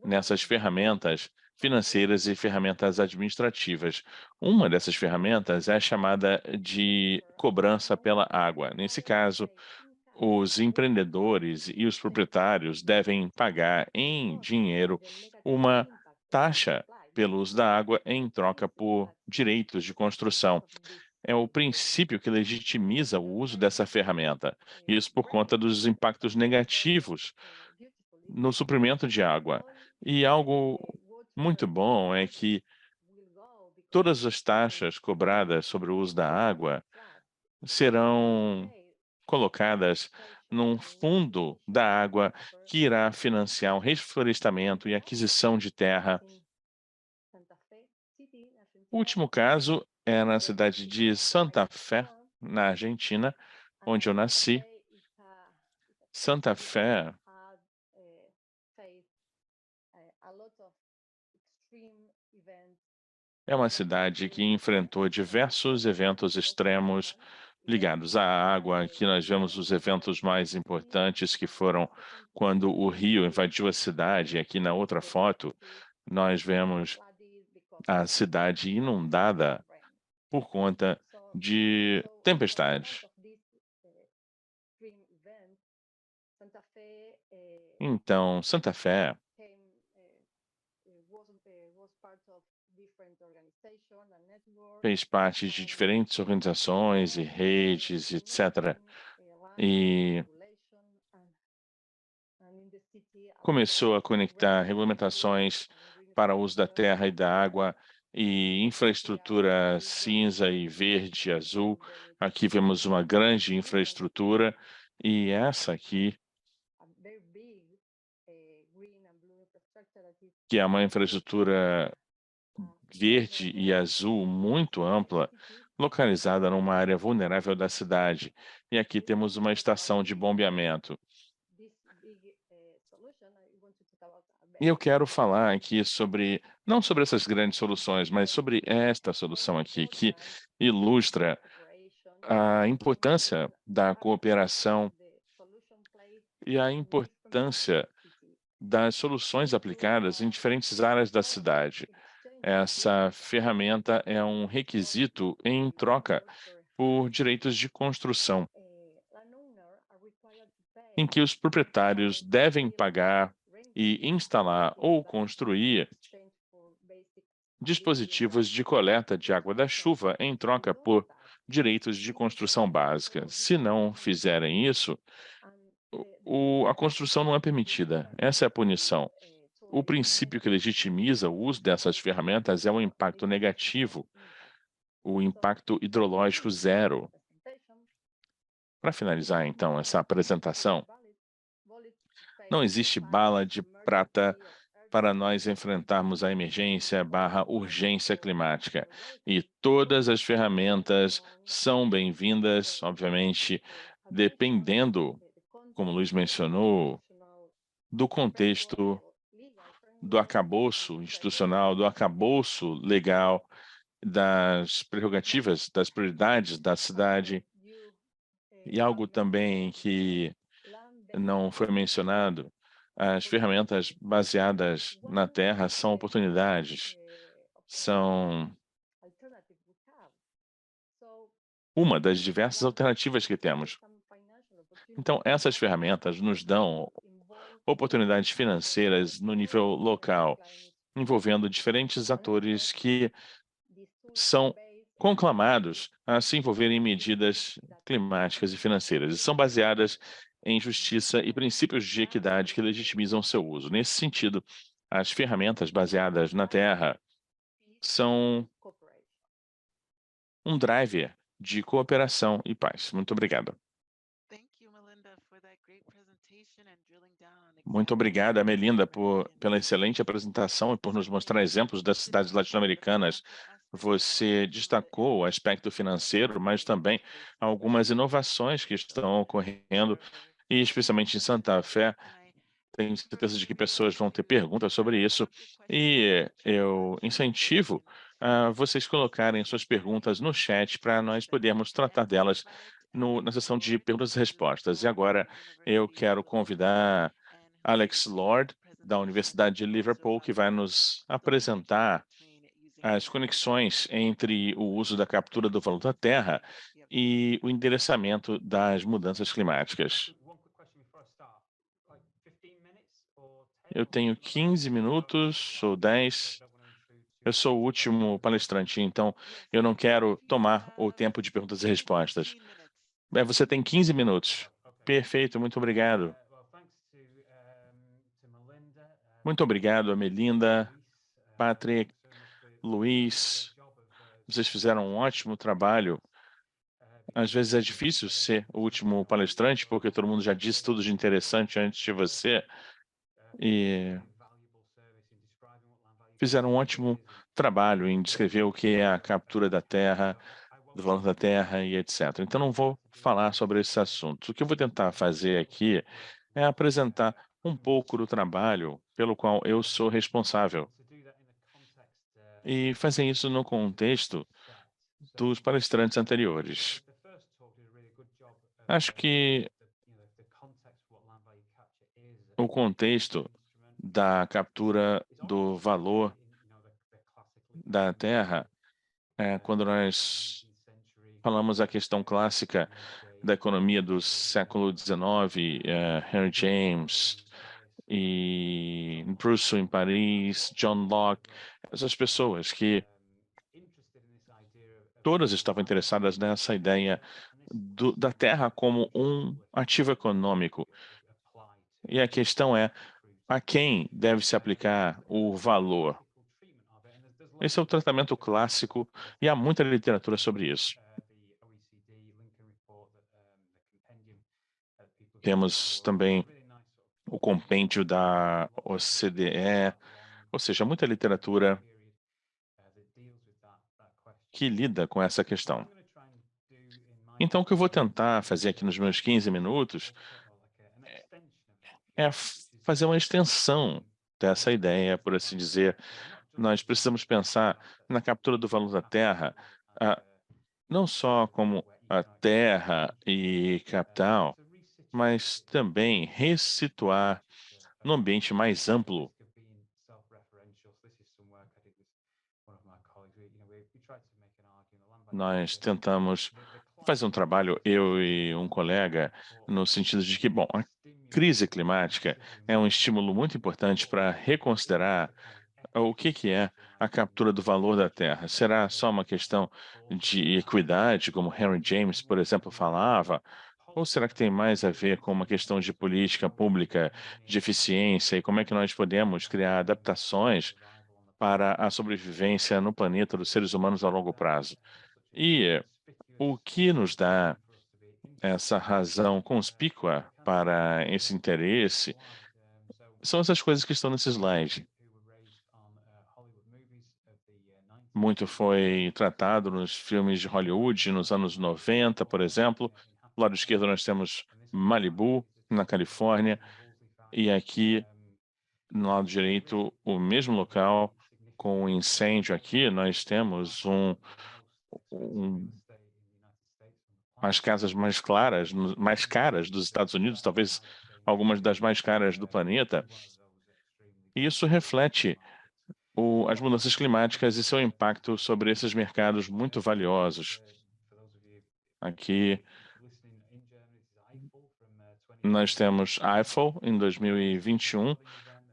nessas ferramentas financeiras e ferramentas administrativas. Uma dessas ferramentas é chamada de cobrança pela água. Nesse caso, os empreendedores e os proprietários devem pagar em dinheiro uma taxa pelo uso da água em troca por direitos de construção. É o princípio que legitimiza o uso dessa ferramenta. Isso por conta dos impactos negativos no suprimento de água. E algo muito bom é que todas as taxas cobradas sobre o uso da água serão colocadas num fundo da água que irá financiar o reflorestamento e aquisição de terra. O último caso é na cidade de Santa Fé, na Argentina, onde eu nasci. Santa Fé é uma cidade que enfrentou diversos eventos extremos ligados à água. Aqui nós vemos os eventos mais importantes, que foram quando o rio invadiu a cidade. Aqui na outra foto, nós vemos a cidade inundada por conta de tempestades. Então, Santa Fé fez parte de diferentes organizações e redes, etc. E começou a conectar regulamentações para o uso da terra e da água e infraestrutura cinza e verde e azul. Aqui vemos uma grande infraestrutura e essa aqui, que é uma infraestrutura verde e azul muito ampla, localizada numa área vulnerável da cidade. E aqui temos uma estação de bombeamento. E eu quero falar aqui sobre, não sobre essas grandes soluções, mas sobre esta solução aqui, que ilustra a importância da cooperação e a importância das soluções aplicadas em diferentes áreas da cidade. Essa ferramenta é um requisito em troca por direitos de construção. em que os proprietários devem pagar e instalar ou construir dispositivos de coleta de água da chuva em troca por direitos de construção básica. Se não fizerem isso, a construção não é permitida. Essa é a punição. O princípio que legitimiza o uso dessas ferramentas é o impacto negativo, o impacto hidrológico zero. Para finalizar, então, essa apresentação, não existe bala de prata para nós enfrentarmos a emergência/urgência climática. E todas as ferramentas são bem-vindas, obviamente, dependendo, como o Luiz mencionou, do contexto, do arcabouço institucional, do arcabouço legal, das prerrogativas, das prioridades da cidade. E algo também que não foi mencionado, as ferramentas baseadas na terra são oportunidades, são uma das diversas alternativas que temos. Então, essas ferramentas nos dão oportunidades financeiras no nível local, envolvendo diferentes atores que são conclamados a se envolverem em medidas climáticas e financeiras, e são baseadas em justiça e princípios de equidade que legitimizam seu uso. Nesse sentido, as ferramentas baseadas na terra são um driver de cooperação e paz. Muito obrigado. Muito obrigado, Melinda, pela excelente apresentação e por nos mostrar exemplos das cidades latino-americanas. Você destacou o aspecto financeiro, mas também algumas inovações que estão ocorrendo, e especialmente em Santa Fé. Tenho certeza de que pessoas vão ter perguntas sobre isso, e eu incentivo a vocês colocarem suas perguntas no chat para nós podermos tratar delas na sessão de perguntas e respostas. E agora eu quero convidar Alex Lord, da Universidade de Liverpool, que vai nos apresentar as conexões entre o uso da captura do valor da terra e o endereçamento das mudanças climáticas. Eu tenho 15 minutos ou 10. Eu sou o último palestrante, então eu não quero tomar o tempo de perguntas e respostas. Você tem 15 minutos. Perfeito, muito obrigado. Muito obrigado a Melinda, Patrick, Luiz. Vocês fizeram um ótimo trabalho. Às vezes é difícil ser o último palestrante, porque todo mundo já disse tudo de interessante antes de você. E fizeram um ótimo trabalho em descrever o que é a captura da terra, do valor da terra e etc. Então, não vou falar sobre esses assuntos. O que eu vou tentar fazer aqui é apresentar um pouco do trabalho pelo qual eu sou responsável e fazer isso no contexto dos palestrantes anteriores. Acho que o contexto da captura do valor da terra, quando nós falamos a questão clássica da economia do século XIX, Henry James e Rousseau em Paris, John Locke, essas pessoas que todas estavam interessadas nessa ideia da terra como um ativo econômico. E a questão é, a quem deve se aplicar o valor? Esse é o tratamento clássico e há muita literatura sobre isso. Temos também o compêndio da OCDE, ou seja, muita literatura que lida com essa questão. Então, o que eu vou tentar fazer aqui nos meus 15 minutos é fazer uma extensão dessa ideia, por assim dizer. Nós precisamos pensar na captura do valor da terra, não só como a terra e capital, mas também ressituar no ambiente mais amplo. Nós tentamos fazer um trabalho, eu e um colega, no sentido de que, bom, a crise climática é um estímulo muito importante para reconsiderar o que que é a captura do valor da terra. Será só uma questão de equidade, como Henry James, por exemplo, falava? Ou será que tem mais a ver com uma questão de política pública, de eficiência, e como é que nós podemos criar adaptações para a sobrevivência no planeta dos seres humanos a longo prazo? E o que nos dá essa razão conspícua para esse interesse são essas coisas que estão nesse slide. Muito foi tratado nos filmes de Hollywood nos anos 90, por exemplo. Do lado esquerdo nós temos Malibu, na Califórnia, e aqui no lado direito o mesmo local com o incêndio aqui, nós temos um as casas mais claras, mais caras dos Estados Unidos, talvez algumas das mais caras do planeta. E isso reflete as mudanças climáticas e seu impacto sobre esses mercados muito valiosos. Aqui nós temos Eiffel em 2021,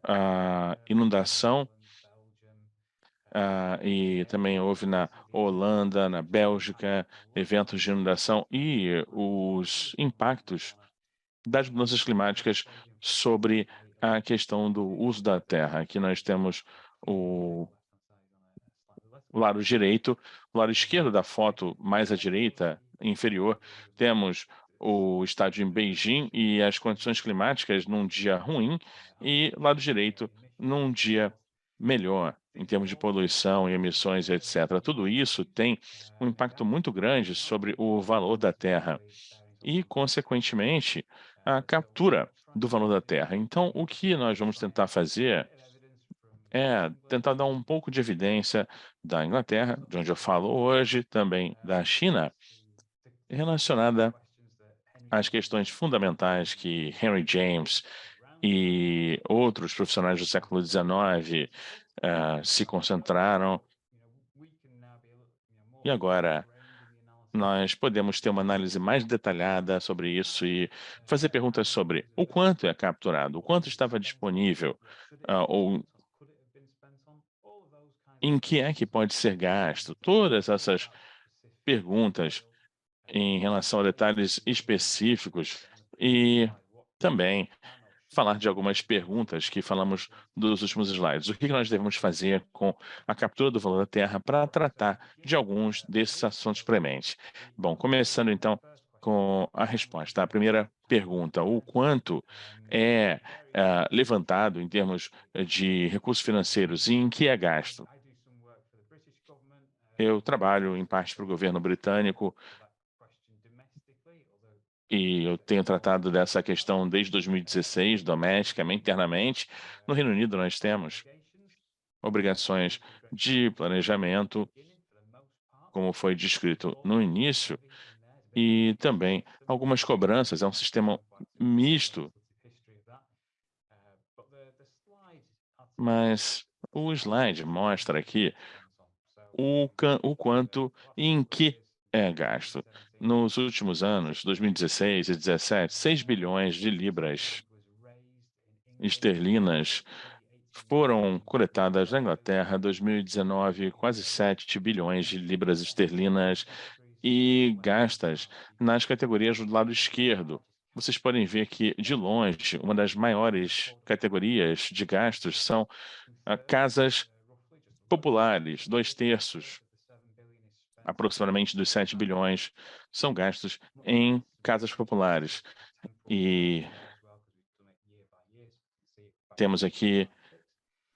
a inundação, e também houve na Holanda, na Bélgica, eventos de inundação e os impactos das mudanças climáticas sobre a questão do uso da terra. Aqui nós temos o lado direito, o lado esquerdo da foto, mais à direita, inferior, temos o estádio em Beijing e as condições climáticas num dia ruim, e lado direito, num dia melhor, em termos de poluição e emissões, etc. Tudo isso tem um impacto muito grande sobre o valor da terra e, consequentemente, a captura do valor da terra. Então, o que nós vamos tentar fazer é tentar dar um pouco de evidência da Inglaterra, de onde eu falo hoje, também da China, relacionada às questões fundamentais que Henry James e outros profissionais do século XIX se concentraram. E agora nós podemos ter uma análise mais detalhada sobre isso e fazer perguntas sobre o quanto é capturado, o quanto estava disponível, ou em que é que pode ser gasto. Todas essas perguntas em relação a detalhes específicos e também falar de algumas perguntas que falamos dos últimos slides. O que nós devemos fazer com a captura do valor da terra para tratar de alguns desses assuntos prementes? Bom, começando então com a resposta. A primeira pergunta: o quanto é levantado em termos de recursos financeiros e em que é gasto? Eu trabalho em parte para o governo britânico e eu tenho tratado dessa questão desde 2016, domesticamente, internamente. No Reino Unido, nós temos obrigações de planejamento, como foi descrito no início, e também algumas cobranças. É um sistema misto, mas o slide mostra aqui o quanto e em que é gasto. Nos últimos anos, 2016 e 2017, 6 bilhões de libras esterlinas foram coletadas na Inglaterra. 2019, quase 7 bilhões de libras esterlinas e gastas nas categorias do lado esquerdo. Vocês podem ver que, de longe, uma das maiores categorias de gastos são casas populares. 2/3, aproximadamente dos 7 bilhões, são gastos em casas populares. E temos aqui,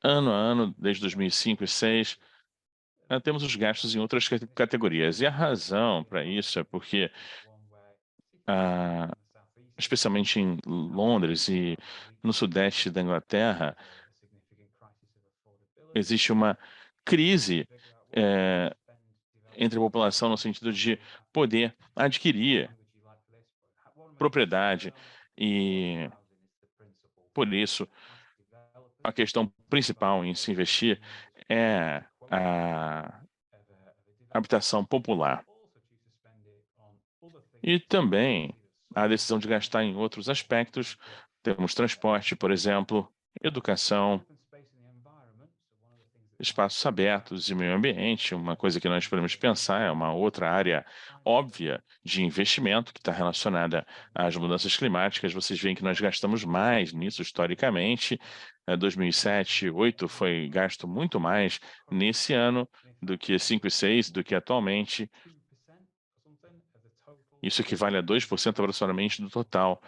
ano a ano, desde 2005 e 2006, temos os gastos em outras categorias. E a razão para isso é porque, ah, especialmente em Londres e no sudeste da Inglaterra, existe uma crise entre a população no sentido de poder adquirir propriedade, e por isso a questão principal em se investir é a habitação popular. E também a decisão de gastar em outros aspectos. Temos transporte, por exemplo, educação, espaços abertos e meio ambiente. Uma coisa que nós podemos pensar é uma outra área óbvia de investimento que está relacionada às mudanças climáticas. Vocês veem que nós gastamos mais nisso historicamente. 2007, 2008 foi gasto muito mais nesse ano do que 5 e 6, do que atualmente. Isso equivale a 2% aproximadamente do total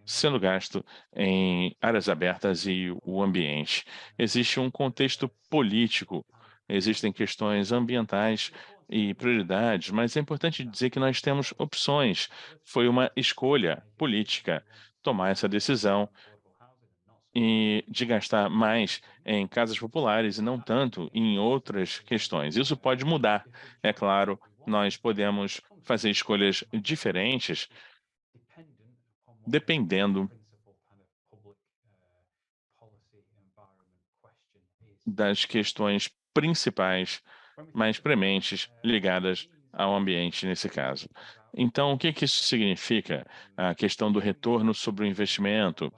sendo gasto em áreas abertas e o ambiente. Existe um contexto político, existem questões ambientais e prioridades, mas é importante dizer que nós temos opções. Foi uma escolha política tomar essa decisão e de gastar mais em casas populares e não tanto em outras questões. Isso pode mudar, é claro, nós podemos fazer escolhas diferentes dependendo das questões principais, mais prementes, ligadas ao ambiente nesse caso. Então, o que que isso significa? A questão do retorno sobre o investimento.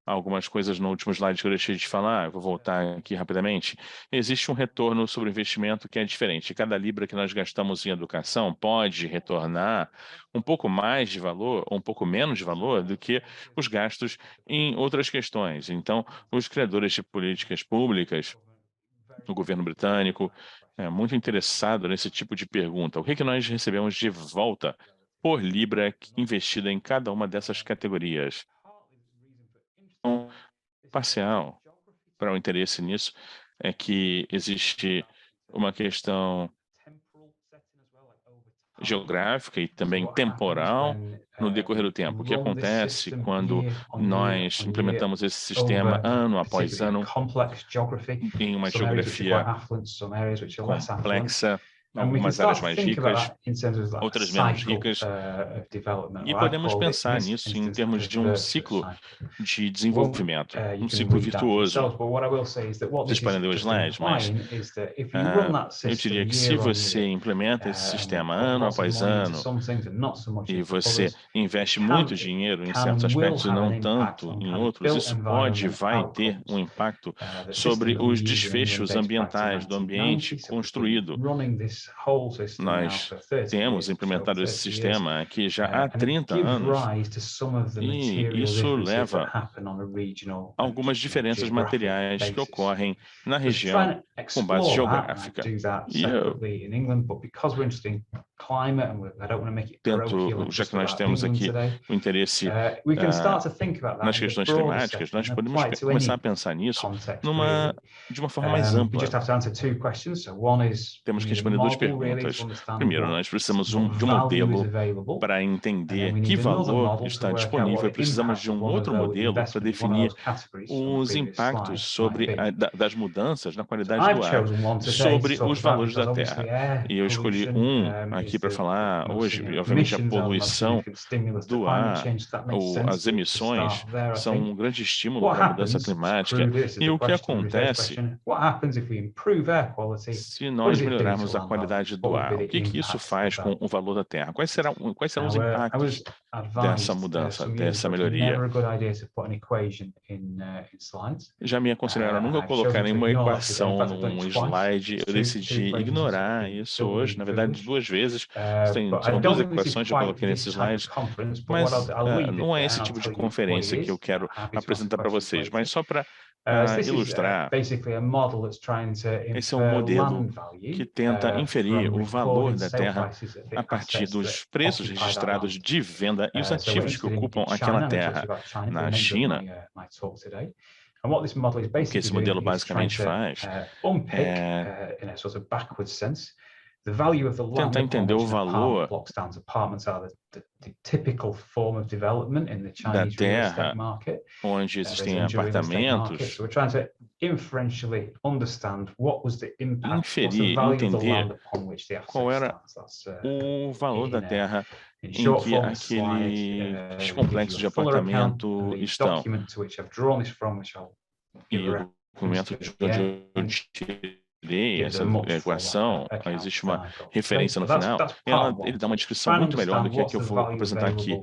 Algumas coisas no último slide que eu deixei de falar, eu vou voltar aqui rapidamente. Existe um retorno sobre o investimento que é diferente. Cada libra que nós gastamos em educação pode retornar um pouco mais de valor ou um pouco menos de valor do que os gastos em outras questões. Então, os criadores de políticas públicas, o governo britânico, é muito interessado nesse tipo de pergunta. O que que nós recebemos de volta por libra investida em cada uma dessas categorias? Parcial para o interesse nisso é que existe uma questão geográfica e também temporal no decorrer do tempo. O que acontece quando nós implementamos esse sistema ano após ano em uma geografia complexa, algumas áreas mais ricas, outras menos ricas, e podemos pensar nisso em termos de um ciclo de desenvolvimento, um ciclo virtuoso. Vocês podem ler o slide, mas eu diria que se você implementa esse sistema ano após ano e você investe muito dinheiro em certos aspectos e não tanto em outros, isso pode e vai ter um impacto sobre os desfechos ambientais do ambiente construído. Nós temos implementado esse sistema aqui já há 30 anos e isso leva a algumas diferenças materiais que ocorrem na região com base geográfica. E eu tento, já que nós temos aqui o interesse nas questões climáticas, nós podemos começar a pensar nisso de uma forma mais ampla. Temos que responder duas perguntas. Primeiro, nós precisamos de um modelo para entender que valor está disponível e precisamos de um outro modelo para definir os impactos das mudanças na qualidade do ar sobre os valores da Terra. E eu escolhi aqui para falar hoje, e obviamente a poluição do ar, as emissões, são um grande estímulo para a mudança climática. E o que acontece se nós melhorarmos a qualidade do ar? O que que isso faz com o valor da Terra? Quais serão os impactos dessa mudança, dessa melhoria? Já me aconselharam a nunca colocar nenhuma equação num slide. Eu decidi ignorar isso hoje, na verdade, 2 vezes. São 2 equações que eu coloquei nesse slide, mas não é esse tipo de conferência que eu quero apresentar para vocês, mas só para ilustrar. Esse é um modelo que tenta inferir o valor da Terra a partir dos preços registrados de venda e os ativos que ocupam aquela terra. Na China, o que esse modelo basicamente faz é tentar entender o valor da terra onde existem apartamentos, inferir, entender qual era o valor da terra em que aqueles complexos de apartamento estão. E o documento de onde eu tirei essa equação, existe uma referência no final, ele dá uma descrição muito melhor do que a que eu vou apresentar aqui,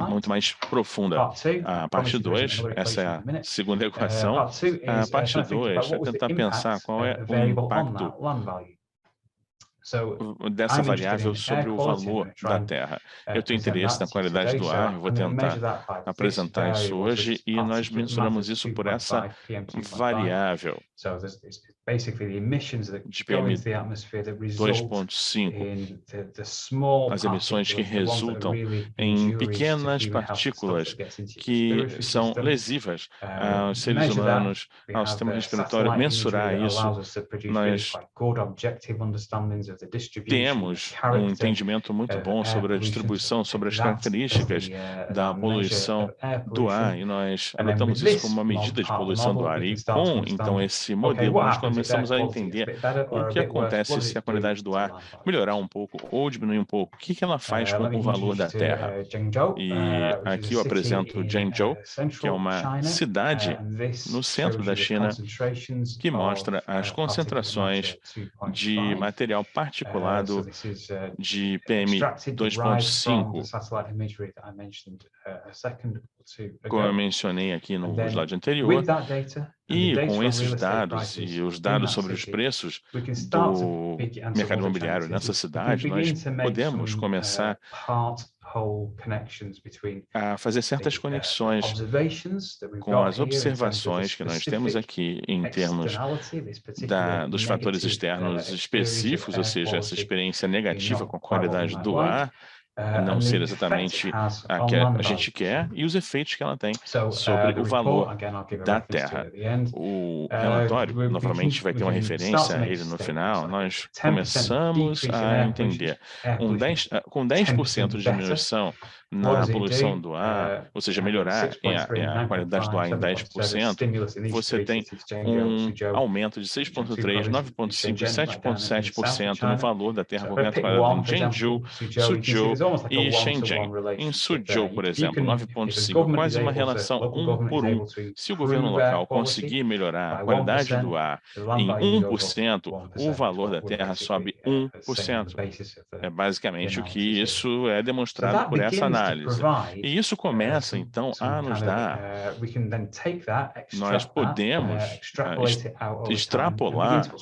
muito mais profunda. A parte 2, essa é a segunda equação. A parte 2 é tentar pensar qual é o impacto dessa variável sobre o valor da terra. Eu tenho interesse na qualidade do ar, eu vou tentar apresentar isso hoje, e nós mensuramos isso por essa variável de PM2.5, as emissões que resultam em pequenas partículas que são lesivas aos seres humanos, ao sistema respiratório. Mensurar isso, nós temos um entendimento muito bom sobre a distribuição, sobre as características da poluição do ar, e nós adotamos isso como uma medida de poluição do ar. E com, então, esse modelo, nós começamos a entender o que acontece se a qualidade do ar melhorar um pouco ou diminuir um pouco. O que ela faz com o valor da terra? E aqui eu apresento Zhengzhou, que é uma cidade no centro da China, que mostra as concentrações de material particulado de PM2.5, como eu mencionei aqui no slide anterior. E com esses dados e os dados sobre os preços do mercado imobiliário nessa cidade, nós podemos começar a fazer certas conexões com as observações que nós temos aqui em termos dos fatores externos específicos, ou seja, essa experiência negativa com a qualidade do ar, não ser exatamente a que a gente quer, e os efeitos que ela tem sobre o valor da terra. O relatório, novamente, vai ter uma referência a ele no final. Nós começamos a entender com 10% de diminuição na poluição do ar, ou seja, melhorar a qualidade do ar em 10%, você tem um aumento de 6,3%, 9,5% e 7,7% no valor da terra contemplada em Zhengzhou, Suzhou e Shenzhen. Em Suzhou, por exemplo, 9,5%, quase uma relação 1 por 1. Se o governo local conseguir melhorar a qualidade do ar em 1%, o valor da terra sobe 1%. É basicamente o que isso é demonstrado por essa análise. E isso começa, então, a nos dar, nós podemos extrapolar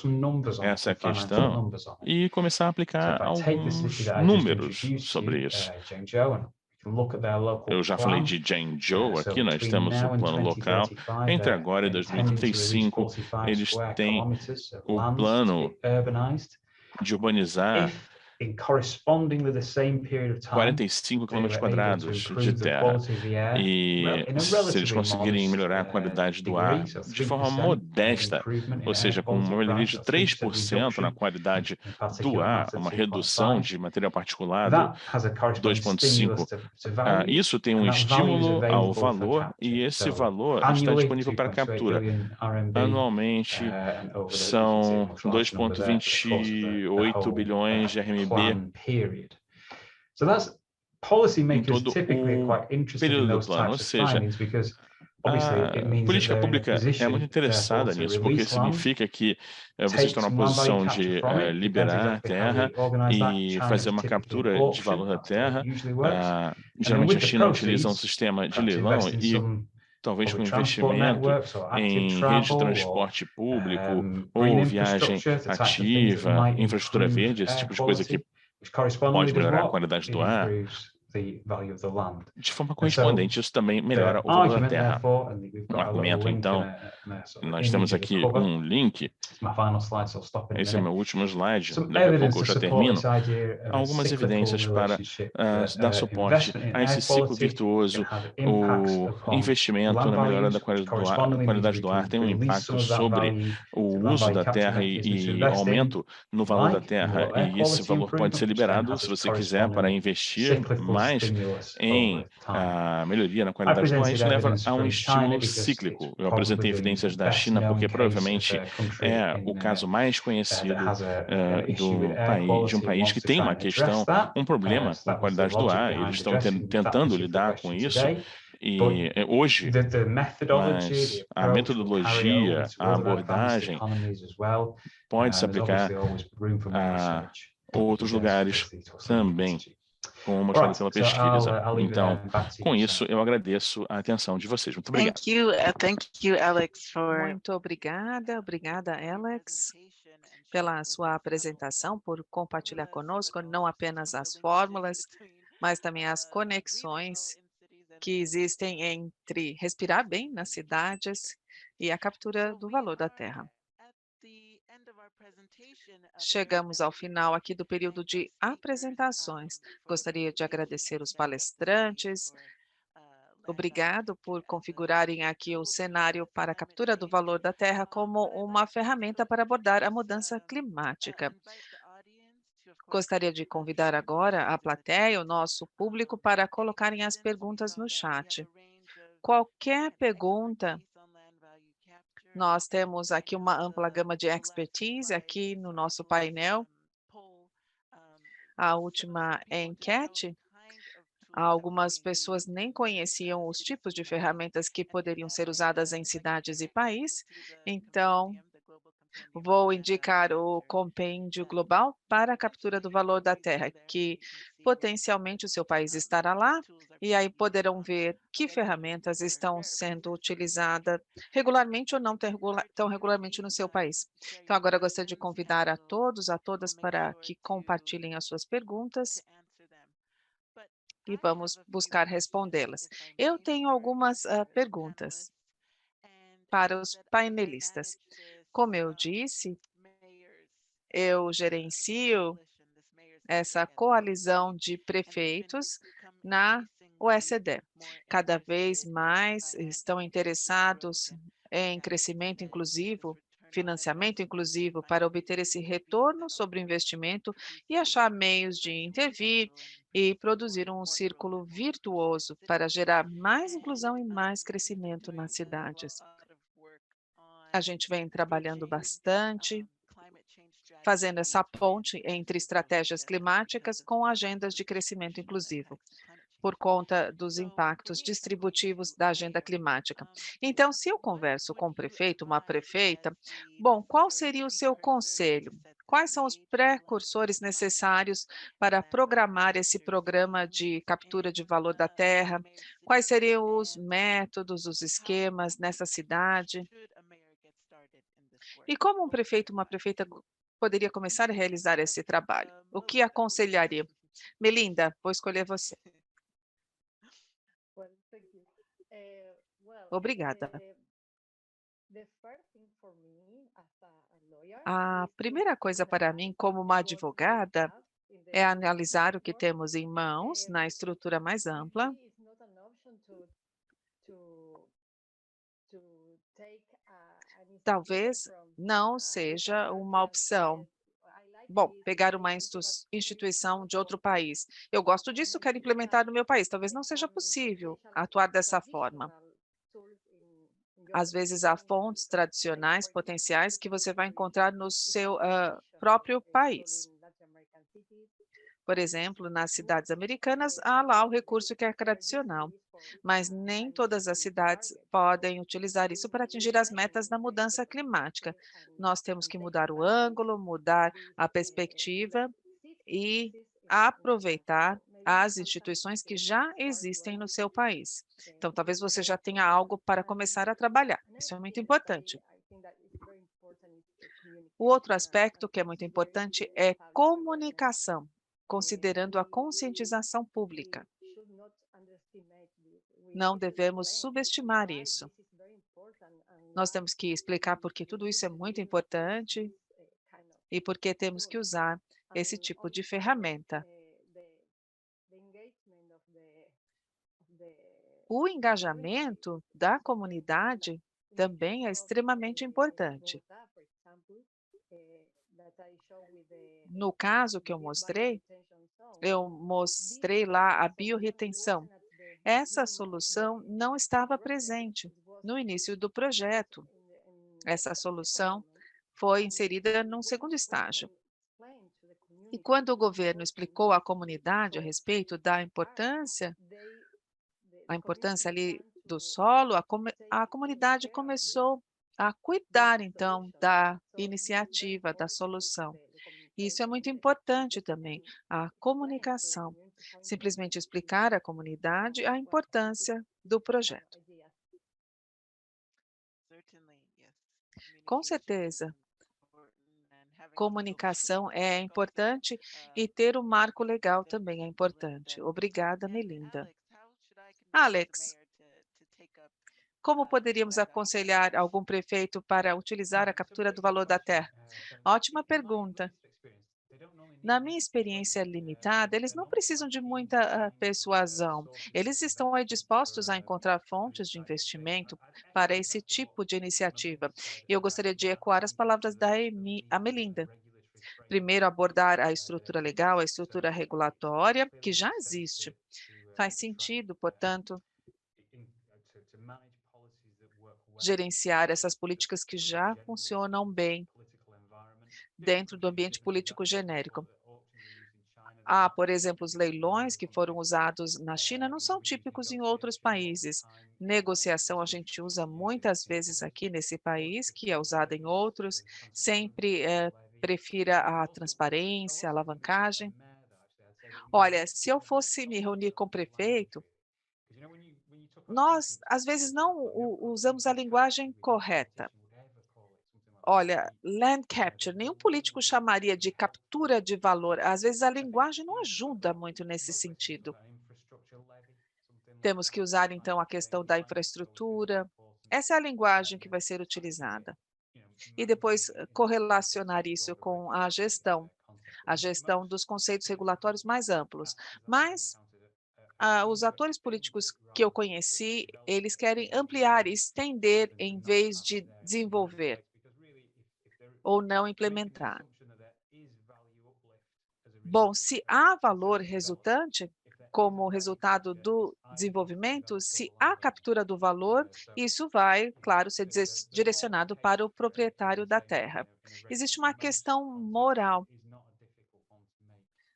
essa questão e começar a aplicar alguns números sobre isso. Eu já falei de Zhengzhou aqui, nós temos o plano local. Entre agora e 2035, eles têm o plano de urbanizar 45 km² de terra. E se eles conseguirem melhorar a qualidade do ar de forma modesta, ou seja, com uma melhoria de 3% na qualidade do ar, uma redução de material particulado 2,5%, isso tem um estímulo ao valor, e esse valor está disponível para captura. Anualmente, são 2,28 bilhões de RMB em todo o período do plano, ou seja, a política pública é muito interessada nisso, porque significa que vocês estão na posição de liberar a terra e fazer uma captura de valor da terra. Geralmente a China utiliza um sistema de leilão e talvez com investimento em rede de transporte público ou viagem ativa, infraestrutura verde, esse tipo de coisa que pode melhorar a qualidade do ar. De forma correspondente, isso também melhora o valor da terra. Um argumento, então, nós temos aqui um link. Esse é meu último slide, daqui a pouco eu já termino. Algumas evidências para dar suporte a esse ciclo virtuoso. O investimento na melhora da qualidade do ar tem um impacto sobre o uso da terra e aumento no valor da terra. E esse valor pode ser liberado, se você quiser, para investir mais em melhoria na qualidade do ar. Isso leva a um estímulo cíclico. Eu apresentei evidências da China porque provavelmente é o caso mais conhecido de um país que tem uma questão, um problema com a qualidade do ar. Eles estão tentando lidar com isso. e hoje, mas a metodologia, a abordagem pode se aplicar a outros lugares também, como mostrado pela pesquisa. Então, com isso, eu agradeço a atenção de vocês. Muito obrigado. Thank you, Alex, Muito obrigada, Alex, pela sua apresentação, por compartilhar conosco não apenas as fórmulas, mas também as conexões que existem entre respirar bem nas cidades e a captura do valor da terra. Chegamos ao final aqui do período de apresentações. Gostaria de agradecer os palestrantes. Obrigado por configurarem aqui o cenário para a captura do valor da terra como uma ferramenta para abordar a mudança climática. Gostaria de convidar agora a plateia, o nosso público, para colocarem as perguntas no chat. Qualquer pergunta, nós temos aqui uma ampla gama de expertise aqui no nosso painel. A última enquete, algumas pessoas nem conheciam os tipos de ferramentas que poderiam ser usadas em cidades e país, então vou indicar o compêndio global para a captura do valor da terra, que potencialmente o seu país estará lá, e aí poderão ver que ferramentas estão sendo utilizadas regularmente ou não tão regularmente no seu país. Então, agora eu gostaria de convidar a todos, a todas, para que compartilhem as suas perguntas e vamos buscar respondê-las. Eu tenho algumas perguntas para os painelistas. Como eu disse, eu gerencio essa coalizão de prefeitos na OECD. Cada vez mais estão interessados em crescimento inclusivo, financiamento inclusivo, para obter esse retorno sobre o investimento e achar meios de intervir e produzir um círculo virtuoso para gerar mais inclusão e mais crescimento nas cidades. A gente vem trabalhando bastante, fazendo essa ponte entre estratégias climáticas com agendas de crescimento inclusivo, por conta dos impactos distributivos da agenda climática. Então, se eu converso com um prefeito, uma prefeita, bom, qual seria o seu conselho? Quais são os precursores necessários para programar esse programa de captura de valor da terra? Quais seriam os métodos, os esquemas nessa cidade? E como um prefeito, uma prefeita poderia começar a realizar esse trabalho? O que aconselharia? Melinda, vou escolher você. Obrigada. A primeira coisa para mim, como uma advogada, é analisar o que temos em mãos na estrutura mais ampla. Talvez não seja uma opção. Bom, pegar uma instituição de outro país. Eu gosto disso, quero implementar no meu país. Talvez não seja possível atuar dessa forma. Às vezes, há fontes tradicionais, potenciais, que você vai encontrar no seu próprio país. Por exemplo, nas cidades americanas, há lá o recurso que é tradicional, mas nem todas as cidades podem utilizar isso para atingir as metas da mudança climática. Nós temos que mudar o ângulo, mudar a perspectiva e aproveitar as instituições que já existem no seu país. Então, talvez você já tenha algo para começar a trabalhar. Isso é muito importante. O outro aspecto que é muito importante é comunicação, considerando a conscientização pública. Não devemos subestimar isso. Nós temos que explicar por que tudo isso é muito importante e por que temos que usar esse tipo de ferramenta. O engajamento da comunidade também é extremamente importante. No caso que eu mostrei lá a biorretenção. Essa solução não estava presente no início do projeto. Essa solução foi inserida num segundo estágio. E quando o governo explicou à comunidade a respeito da importância a importância ali do solo, a comunidade começou a cuidar, então, da iniciativa, da solução. E isso é muito importante também, a comunicação. Simplesmente explicar à comunidade a importância do projeto. Com certeza, comunicação é importante e ter um marco legal também é importante. Obrigada, Melinda. Alex, como poderíamos aconselhar algum prefeito para utilizar a captura do valor da terra? Ótima pergunta. Na minha experiência limitada, eles não precisam de muita persuasão. Eles estão aí dispostos a encontrar fontes de investimento para esse tipo de iniciativa. E eu gostaria de ecoar as palavras da Melinda. Primeiro, abordar a estrutura legal, a estrutura regulatória, que já existe. Faz sentido, portanto, gerenciar essas políticas que já funcionam bem dentro do ambiente político genérico. Por exemplo, os leilões que foram usados na China não são típicos em outros países. Negociação a gente usa muitas vezes aqui nesse país, que é usada em outros. Sempre prefira a transparência, a alavancagem. Olha, se eu fosse me reunir com o prefeito, nós às vezes não usamos a linguagem correta. Olha, land capture, nenhum político chamaria de captura de valor. Às vezes a linguagem não ajuda muito nesse sentido. Temos que usar, então, a questão da infraestrutura. Essa é a linguagem que vai ser utilizada. E depois correlacionar isso com a gestão dos conceitos regulatórios mais amplos. Mas os atores políticos que eu conheci, eles querem ampliar e estender em vez de desenvolver ou não implementar. Bom, se há valor resultante, como resultado do desenvolvimento, se há captura do valor, isso vai, claro, ser direcionado para o proprietário da terra. Existe uma questão moral,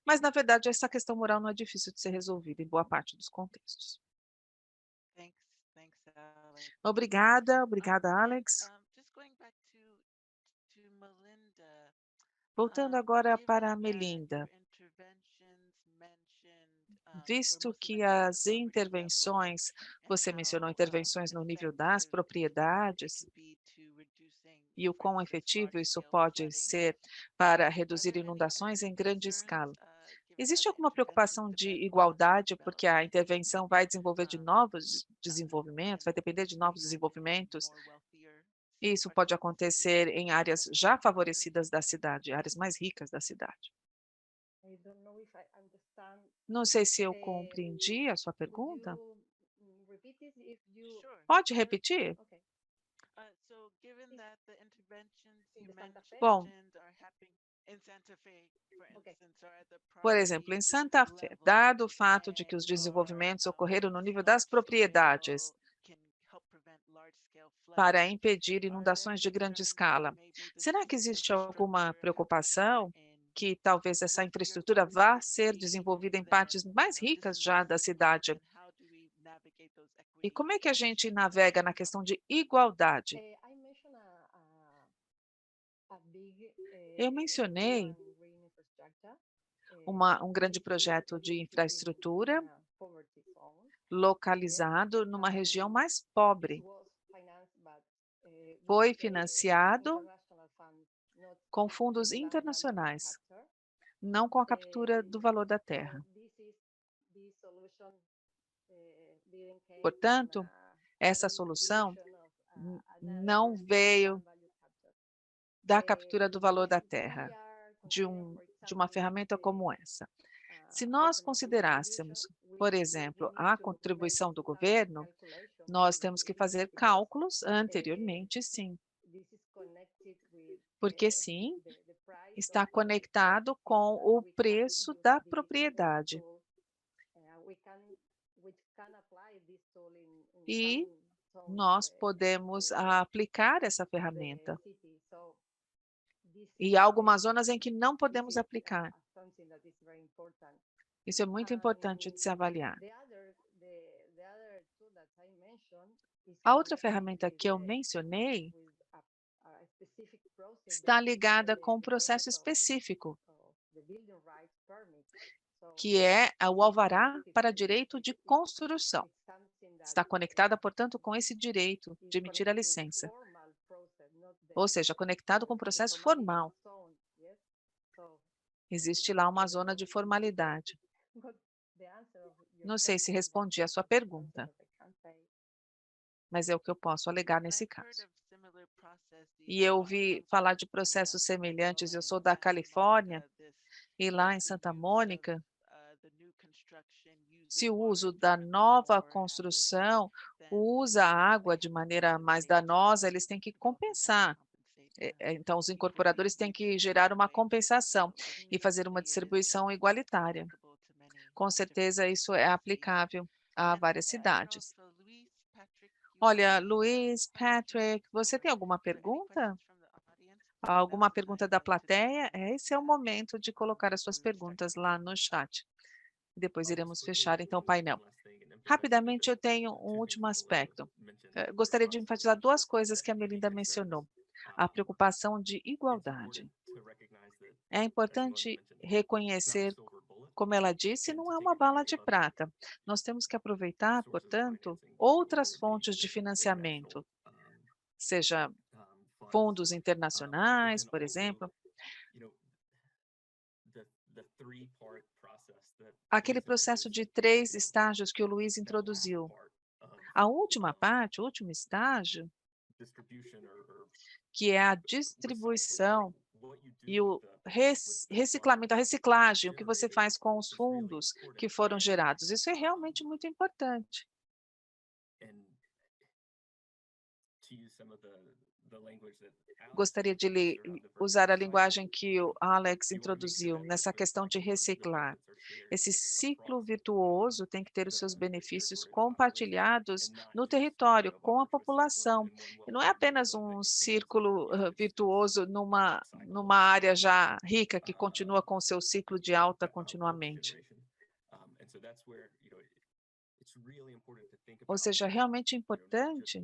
mas, na verdade, essa questão moral não é difícil de ser resolvida em boa parte dos contextos. Obrigada, Alex. Voltando agora para a Melinda. Visto que as intervenções, você mencionou intervenções no nível das propriedades, e o quão efetivo isso pode ser para reduzir inundações em grande escala. Existe alguma preocupação de igualdade, porque a intervenção vai desenvolver de novos desenvolvimentos, vai depender de novos desenvolvimentos? E isso pode acontecer em áreas já favorecidas da cidade, áreas mais ricas da cidade. Não sei se eu compreendi a sua pergunta. Pode repetir? Bom, por exemplo, em Santa Fé, dado o fato de que os desenvolvimentos ocorreram no nível das propriedades para impedir inundações de grande escala, será que existe alguma preocupação que talvez essa infraestrutura vá ser desenvolvida em partes mais ricas já da cidade? E como é que a gente navega na questão de igualdade? Eu mencionei um grande projeto de infraestrutura localizado numa região mais pobre. Foi financiado com fundos internacionais, não com a captura do valor da terra. Portanto, essa solução não veio da captura do valor da terra, de uma ferramenta como essa. Se nós considerássemos, por exemplo, a contribuição do governo, nós temos que fazer cálculos anteriormente, sim. Porque, sim, está conectado com o preço da propriedade. E nós podemos aplicar essa ferramenta. E há algumas zonas em que não podemos aplicar. Isso é muito importante de se avaliar. A outra ferramenta que eu mencionei está ligada com um processo específico, que é o alvará para direito de construção. Está conectada, portanto, com esse direito de emitir a licença, ou seja, conectado com o processo formal. Existe lá uma zona de formalidade. Não sei se respondi a sua pergunta, mas é o que eu posso alegar nesse caso. E eu ouvi falar de processos semelhantes, eu sou da Califórnia, e lá em Santa Mônica, se o uso da nova construção usa a água de maneira mais danosa, eles têm que compensar. Então, os incorporadores têm que gerar uma compensação e fazer uma distribuição igualitária. Com certeza, isso é aplicável a várias cidades. Olha, Luiz, Patrick, você tem alguma pergunta? Alguma pergunta da plateia? Esse é o momento de colocar as suas perguntas lá no chat. Depois iremos fechar, então, o painel. Rapidamente, eu tenho um último aspecto. Gostaria de enfatizar duas coisas que a Melinda mencionou. A preocupação de igualdade. É importante reconhecer, como ela disse, não é uma bala de prata. Nós temos que aproveitar, portanto, outras fontes de financiamento, seja fundos internacionais, por exemplo. Aquele processo de 3 estágios que o Luiz introduziu. A última parte, o último estágio, que é a distribuição e o reciclamento, a reciclagem, o que você faz com os fundos que foram gerados. Isso é realmente muito importante. Gostaria de usar a linguagem que o Alex introduziu nessa questão de reciclar. Esse ciclo virtuoso tem que ter os seus benefícios compartilhados no território, com a população. E não é apenas um círculo virtuoso numa área já rica, que continua com o seu ciclo de alta continuamente. Ou seja, realmente importante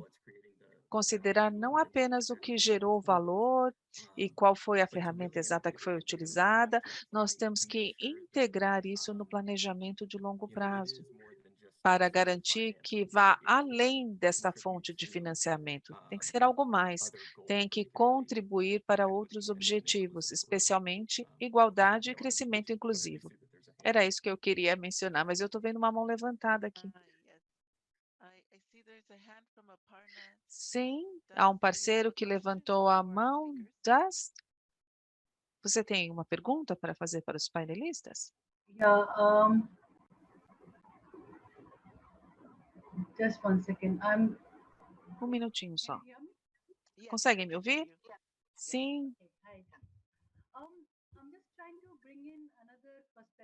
considerar não apenas o que gerou o valor e qual foi a ferramenta exata que foi utilizada, nós temos que integrar isso no planejamento de longo prazo, para garantir que vá além desta fonte de financiamento. Tem que ser algo mais, tem que contribuir para outros objetivos, especialmente igualdade e crescimento inclusivo. Era isso que eu queria mencionar, mas eu estou vendo uma mão levantada aqui. Sim, há um parceiro que levantou a mão. Você tem uma pergunta para fazer para os painelistas? Yeah, just one second. Um minutinho só. Conseguem me ouvir? Sim.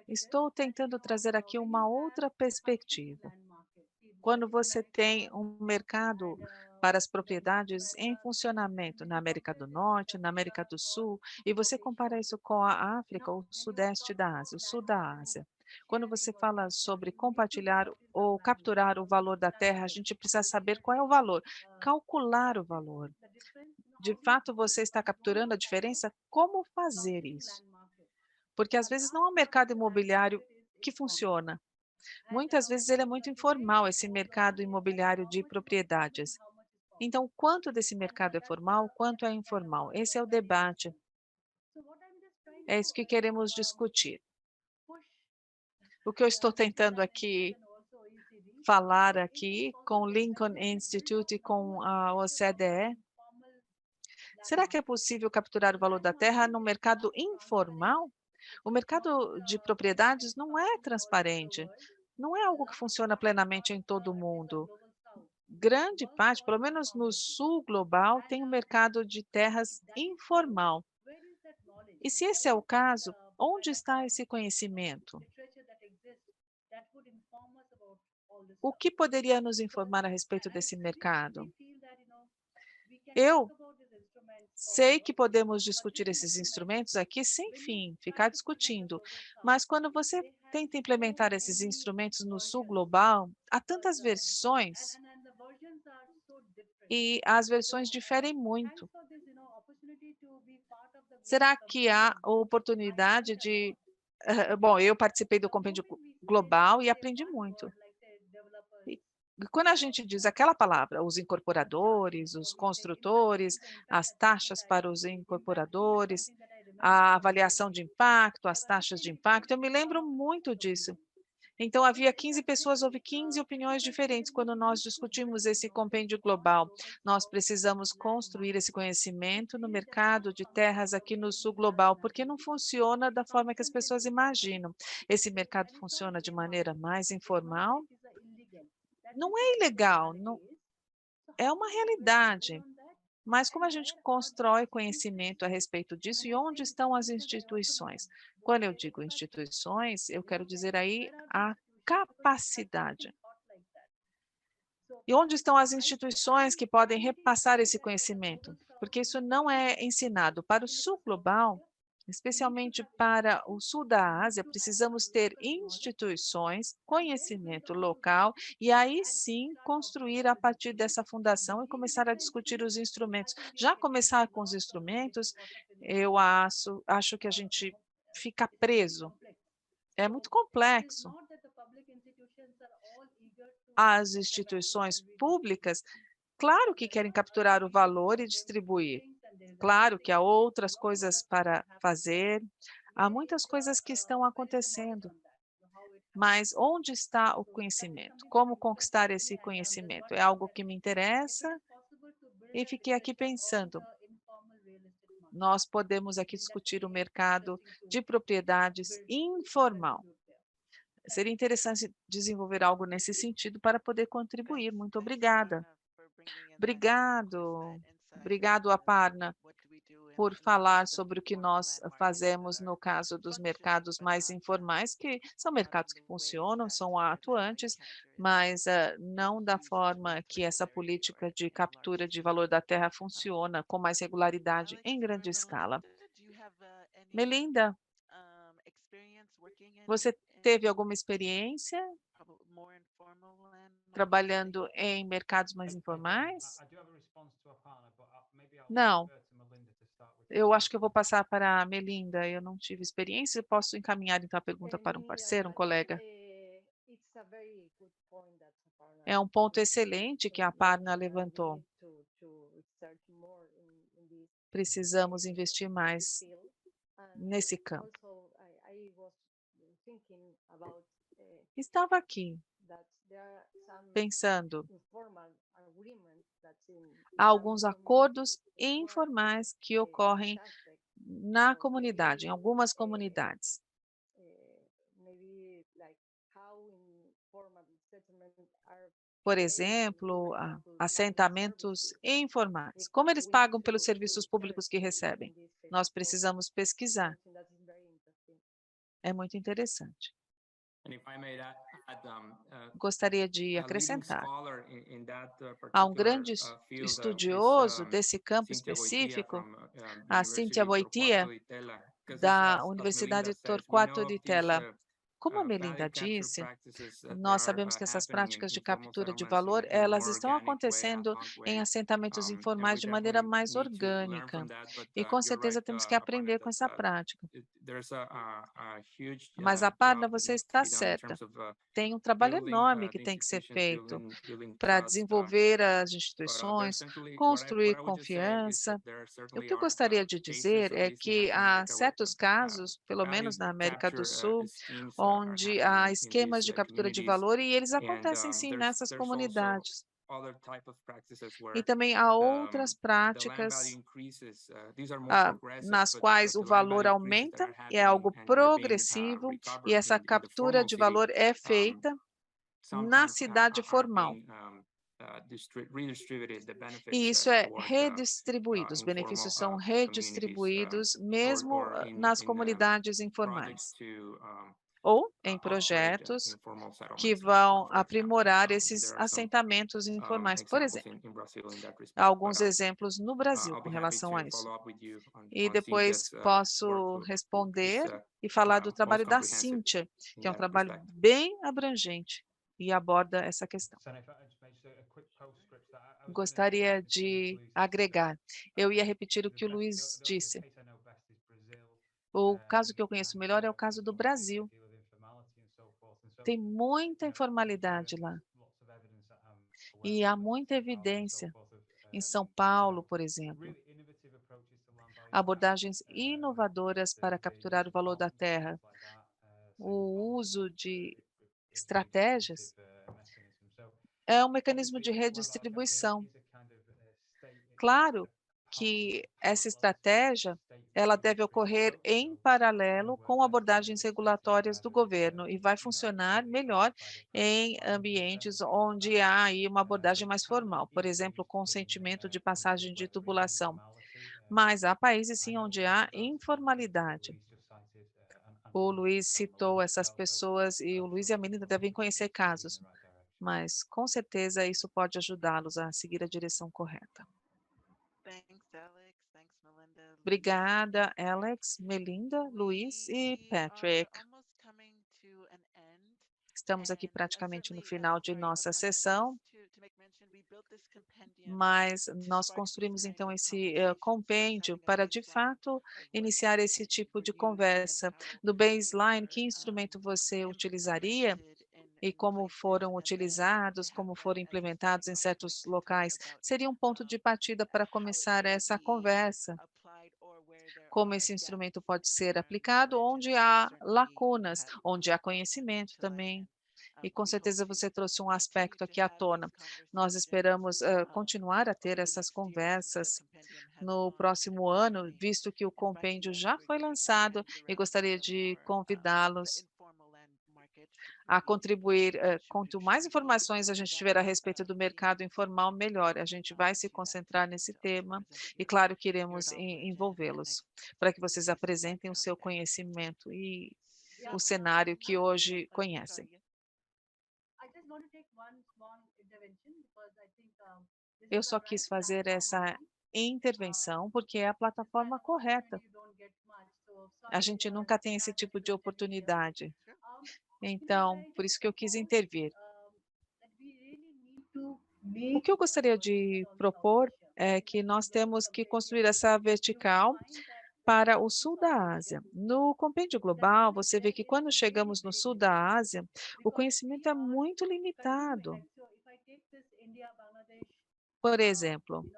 Estou tentando trazer aqui uma outra perspectiva. Quando você tem um mercado para as propriedades em funcionamento na América do Norte, na América do Sul, e você compara isso com a África, o Sudeste da Ásia, o Sul da Ásia. Quando você fala sobre compartilhar ou capturar o valor da terra, a gente precisa saber qual é o valor, calcular o valor. De fato, você está capturando a diferença? Como fazer isso? Porque às vezes não é um mercado imobiliário que funciona. Muitas vezes ele é muito informal, esse mercado imobiliário de propriedades. Então, quanto desse mercado é formal, quanto é informal? Esse é o debate. É isso que queremos discutir. O que eu estou tentando aqui falar aqui com o Lincoln Institute e com a OCDE, será que é possível capturar o valor da terra no mercado informal? O mercado de propriedades não é transparente, não é algo que funciona plenamente em todo o mundo. Grande parte, pelo menos no sul global, tem um mercado de terras informal. E se esse é o caso, onde está esse conhecimento? O que poderia nos informar a respeito desse mercado? Eu sei que podemos discutir esses instrumentos aqui sem fim, ficar discutindo, mas quando você tenta implementar esses instrumentos no sul global, há tantas versões e as versões diferem muito. Será que há oportunidade de... Bom, eu participei do Compêndio Global e aprendi muito. E quando a gente diz aquela palavra, os incorporadores, os construtores, as taxas para os incorporadores, a avaliação de impacto, as taxas de impacto, eu me lembro muito disso. Então, havia 15 pessoas, houve 15 opiniões diferentes quando nós discutimos esse compêndio global. Nós precisamos construir esse conhecimento no mercado de terras aqui no sul global, porque não funciona da forma que as pessoas imaginam. Esse mercado funciona de maneira mais informal. Não é ilegal, não, é uma realidade. Mas como a gente constrói conhecimento a respeito disso e onde estão as instituições? Quando eu digo instituições, eu quero dizer aí a capacidade. E onde estão as instituições que podem repassar esse conhecimento? Porque isso não é ensinado. Para o sul global, especialmente para o sul da Ásia, precisamos ter instituições, conhecimento local, e aí sim construir a partir dessa fundação e começar a discutir os instrumentos. Já começar com os instrumentos, eu acho que a gente fica preso. É muito complexo. As instituições públicas, claro que querem capturar o valor e distribuir. Claro que há outras coisas para fazer, há muitas coisas que estão acontecendo. Mas onde está o conhecimento? Como conquistar esse conhecimento? É algo que me interessa e fiquei aqui pensando. Nós podemos aqui discutir o mercado de propriedades informal. Seria interessante desenvolver algo nesse sentido para poder contribuir. Muito obrigada. Obrigado, Aparna, por falar sobre o que nós fazemos no caso dos mercados mais informais, que são mercados que funcionam, são atuantes, mas não da forma que essa política de captura de valor da terra funciona com mais regularidade em grande escala. Melinda, você teve alguma experiência trabalhando em mercados mais informais? Não. Eu acho que eu vou passar para a Melinda, eu não tive experiência, eu posso encaminhar então a pergunta para um parceiro, um colega. É um ponto excelente que a Aparna levantou. Precisamos investir mais nesse campo. Estava aqui, pensando, há alguns acordos informais que ocorrem na comunidade, em algumas comunidades. Por exemplo, assentamentos informais. Como eles pagam pelos serviços públicos que recebem? Nós precisamos pesquisar. É muito interessante. Gostaria de acrescentar. Há um grande estudioso desse campo específico, a Cynthia Boitia, da Universidade Torquato di Tella. Como a Melinda disse, nós sabemos que essas práticas de captura de valor, elas estão acontecendo em assentamentos informais de maneira mais orgânica. E com certeza temos que aprender com essa prática. Mas, Aparna, você está certa. Tem um trabalho enorme que tem que ser feito para desenvolver as instituições, construir confiança. O que eu gostaria de dizer é que há certos casos, pelo menos na América do Sul, onde há esquemas de captura de valor e eles acontecem sim nessas comunidades. E também há outras práticas nas quais o valor aumenta, é algo progressivo, e essa captura de valor é feita na cidade formal. E isso é redistribuído, os benefícios são redistribuídos mesmo nas comunidades informais. Ou em projetos que vão aprimorar esses assentamentos informais. Por exemplo, há alguns exemplos no Brasil com relação a isso. E depois posso responder e falar do trabalho da Cynthia, que é um trabalho bem abrangente e aborda essa questão. Gostaria de agregar. Eu ia repetir o que o Luiz disse. O caso que eu conheço melhor é o caso do Brasil. Tem muita informalidade lá. E há muita evidência. Em São Paulo, por exemplo, abordagens inovadoras para capturar o valor da terra, o uso de estratégias é um mecanismo de redistribuição. Claro que essa estratégia ela deve ocorrer em paralelo com abordagens regulatórias do governo e vai funcionar melhor em ambientes onde há aí uma abordagem mais formal, por exemplo, consentimento de passagem de tubulação. Mas há países sim onde há informalidade. O Luiz citou essas pessoas e o Luiz e a Melinda devem conhecer casos, mas com certeza isso pode ajudá-los a seguir a direção correta. Thanks, Alex. Thanks, Melinda. Luis. Obrigada, Alex, Melinda, Luiz e We are Patrick. almost coming to an end. Estamos aqui praticamente no final de nossa Apana, sessão, just to make mention, we built this compendium mas to nós spark construímos these então kinds of esse conversations. So compêndio having a para, de baseline fato, of what iniciar esse instruments tipo were de used and conversa. how No baseline, were que instrumento você utilizaria implemented e in como foram places, and then utilizados, to have como them foram as a implementados starting em off point certos to talk locais. about Seria um ponto de partida para how it começar may essa be conversa. applied or where there Como are esse gaps instrumento pode in ser current aplicado, knowledge, onde and há certainly you lacunas, have onde há brought one conhecimento to light, também. and E com we hope certeza to você trouxe um continue aspecto to aqui à have these tona. Nós conversations esperamos continuar a ter over the essas next few months. The conversas compendium has no launched, and próximo we're ano, really visto que o inviting compêndio you as já we're foi getting our lançado, heads e around gostaria the de more the convidá-los informal land market. a We contribuir. Quanto should mais we focus informações a more on gente that tiver a respeito do in mercado informal, melhor. A gente vai se to that concentrar nesse to tema present e, your claro, que iremos knowledge and envolvê-los para que vocês expertise in that apresentem o seu context. conhecimento e o So, cenário que hoje conhecem. Victoria. Eu só quis fazer essa intervenção porque é a plataforma correta. A gente nunca tem esse tipo de oportunidade. Então, por isso que eu quis intervir. O que eu gostaria de propor é que nós temos que construir essa vertical para o sul da Ásia. No compêndio global, você vê que quando chegamos no sul da Ásia, o conhecimento é muito limitado. Por exemplo,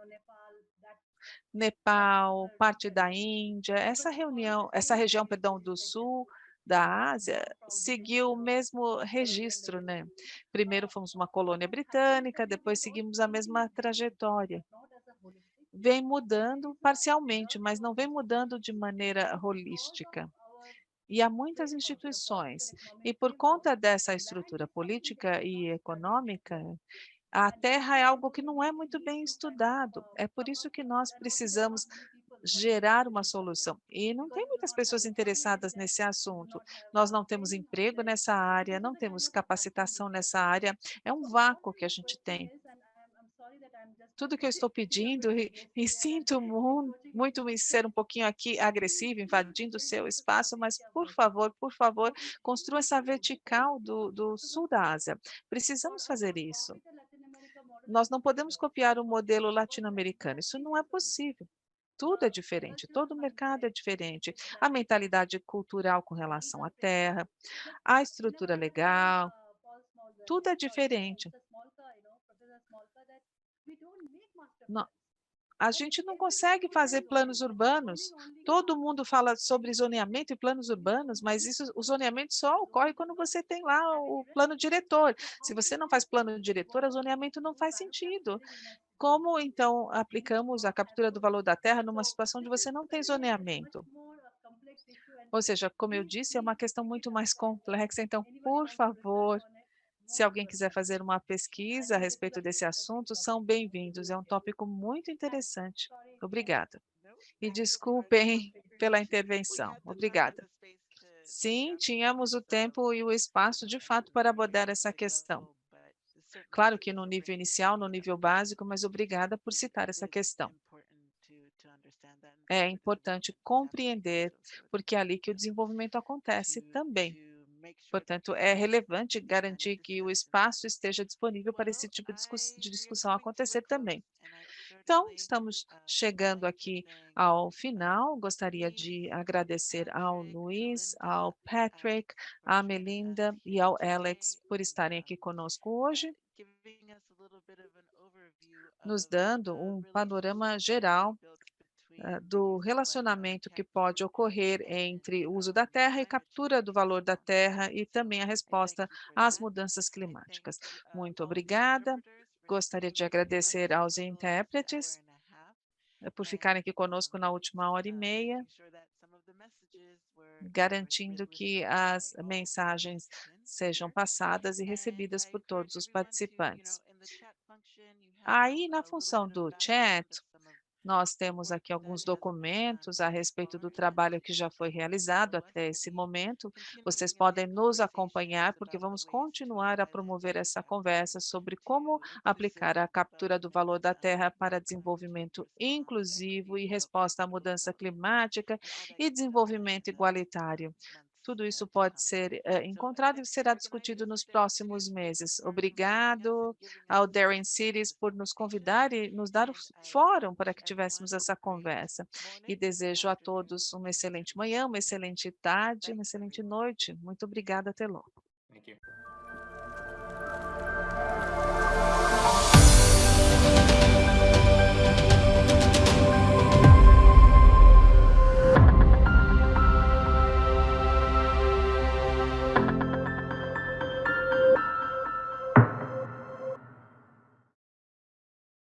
Nepal, parte da Índia, essa região, perdão, do sul da Ásia seguiu o mesmo registro, né? Primeiro fomos uma colônia britânica, depois seguimos a mesma trajetória. Vem mudando parcialmente, mas não vem mudando de maneira holística. E há muitas instituições. E por conta dessa estrutura política e econômica, a terra é algo que não é muito bem estudado. É por isso que nós precisamos gerar uma solução. E não tem muitas pessoas interessadas nesse assunto. Nós não temos emprego nessa área, não temos capacitação nessa área. É um vácuo que a gente tem. Tudo que eu estou pedindo, e sinto muito em ser um pouquinho aqui agressivo, invadindo o seu espaço, mas por favor, construa essa vertical do sul da Ásia. Precisamos fazer isso. Nós não podemos copiar o modelo latino-americano, isso não é possível. Tudo é diferente, todo o mercado é diferente. A mentalidade cultural com relação à terra, a estrutura legal, tudo é diferente. Não, a gente não consegue fazer planos urbanos. Todo mundo fala sobre zoneamento e planos urbanos, mas o zoneamento só ocorre quando você tem lá o plano diretor. Se você não faz plano diretor, o zoneamento não faz sentido. Como, então, aplicamos a captura do valor da terra numa situação onde você não tem zoneamento? Ou seja, como eu disse, é uma questão muito mais complexa, então, por favor, se alguém quiser fazer uma pesquisa a respeito desse assunto, são bem-vindos. É um tópico muito interessante. Obrigada. E desculpem pela intervenção. Obrigada. Sim, tínhamos o tempo e o espaço, de fato, para abordar essa questão. Claro que no nível inicial, no nível básico, mas obrigada por citar essa questão. É importante compreender, porque é ali que o desenvolvimento acontece também. Portanto, é relevante garantir que o espaço esteja disponível para esse tipo de discussão acontecer também. Então, estamos chegando aqui ao final. Gostaria de agradecer ao Luiz, ao Patrick, à Melinda e ao Alex por estarem aqui conosco hoje, nos dando um panorama geral do relacionamento que pode ocorrer entre o uso da terra e captura do valor da terra e também a resposta às mudanças climáticas. Muito obrigada. Gostaria de agradecer aos intérpretes por ficarem aqui conosco na última hora e meia, garantindo que as mensagens sejam passadas e recebidas por todos os participantes. Aí, na função do chat, nós temos aqui alguns documentos a respeito do trabalho que já foi realizado até esse momento. Vocês podem nos acompanhar, porque vamos continuar a promover essa conversa sobre como aplicar a captura do valor da terra para desenvolvimento inclusivo e resposta à mudança climática e desenvolvimento igualitário. Tudo isso pode ser encontrado e será discutido nos próximos meses. Obrigado ao Daring Cities por nos convidar e nos dar o fórum para que tivéssemos essa conversa. E desejo a todos uma excelente manhã, uma excelente tarde, uma excelente noite. Muito obrigada, até logo. Thank you.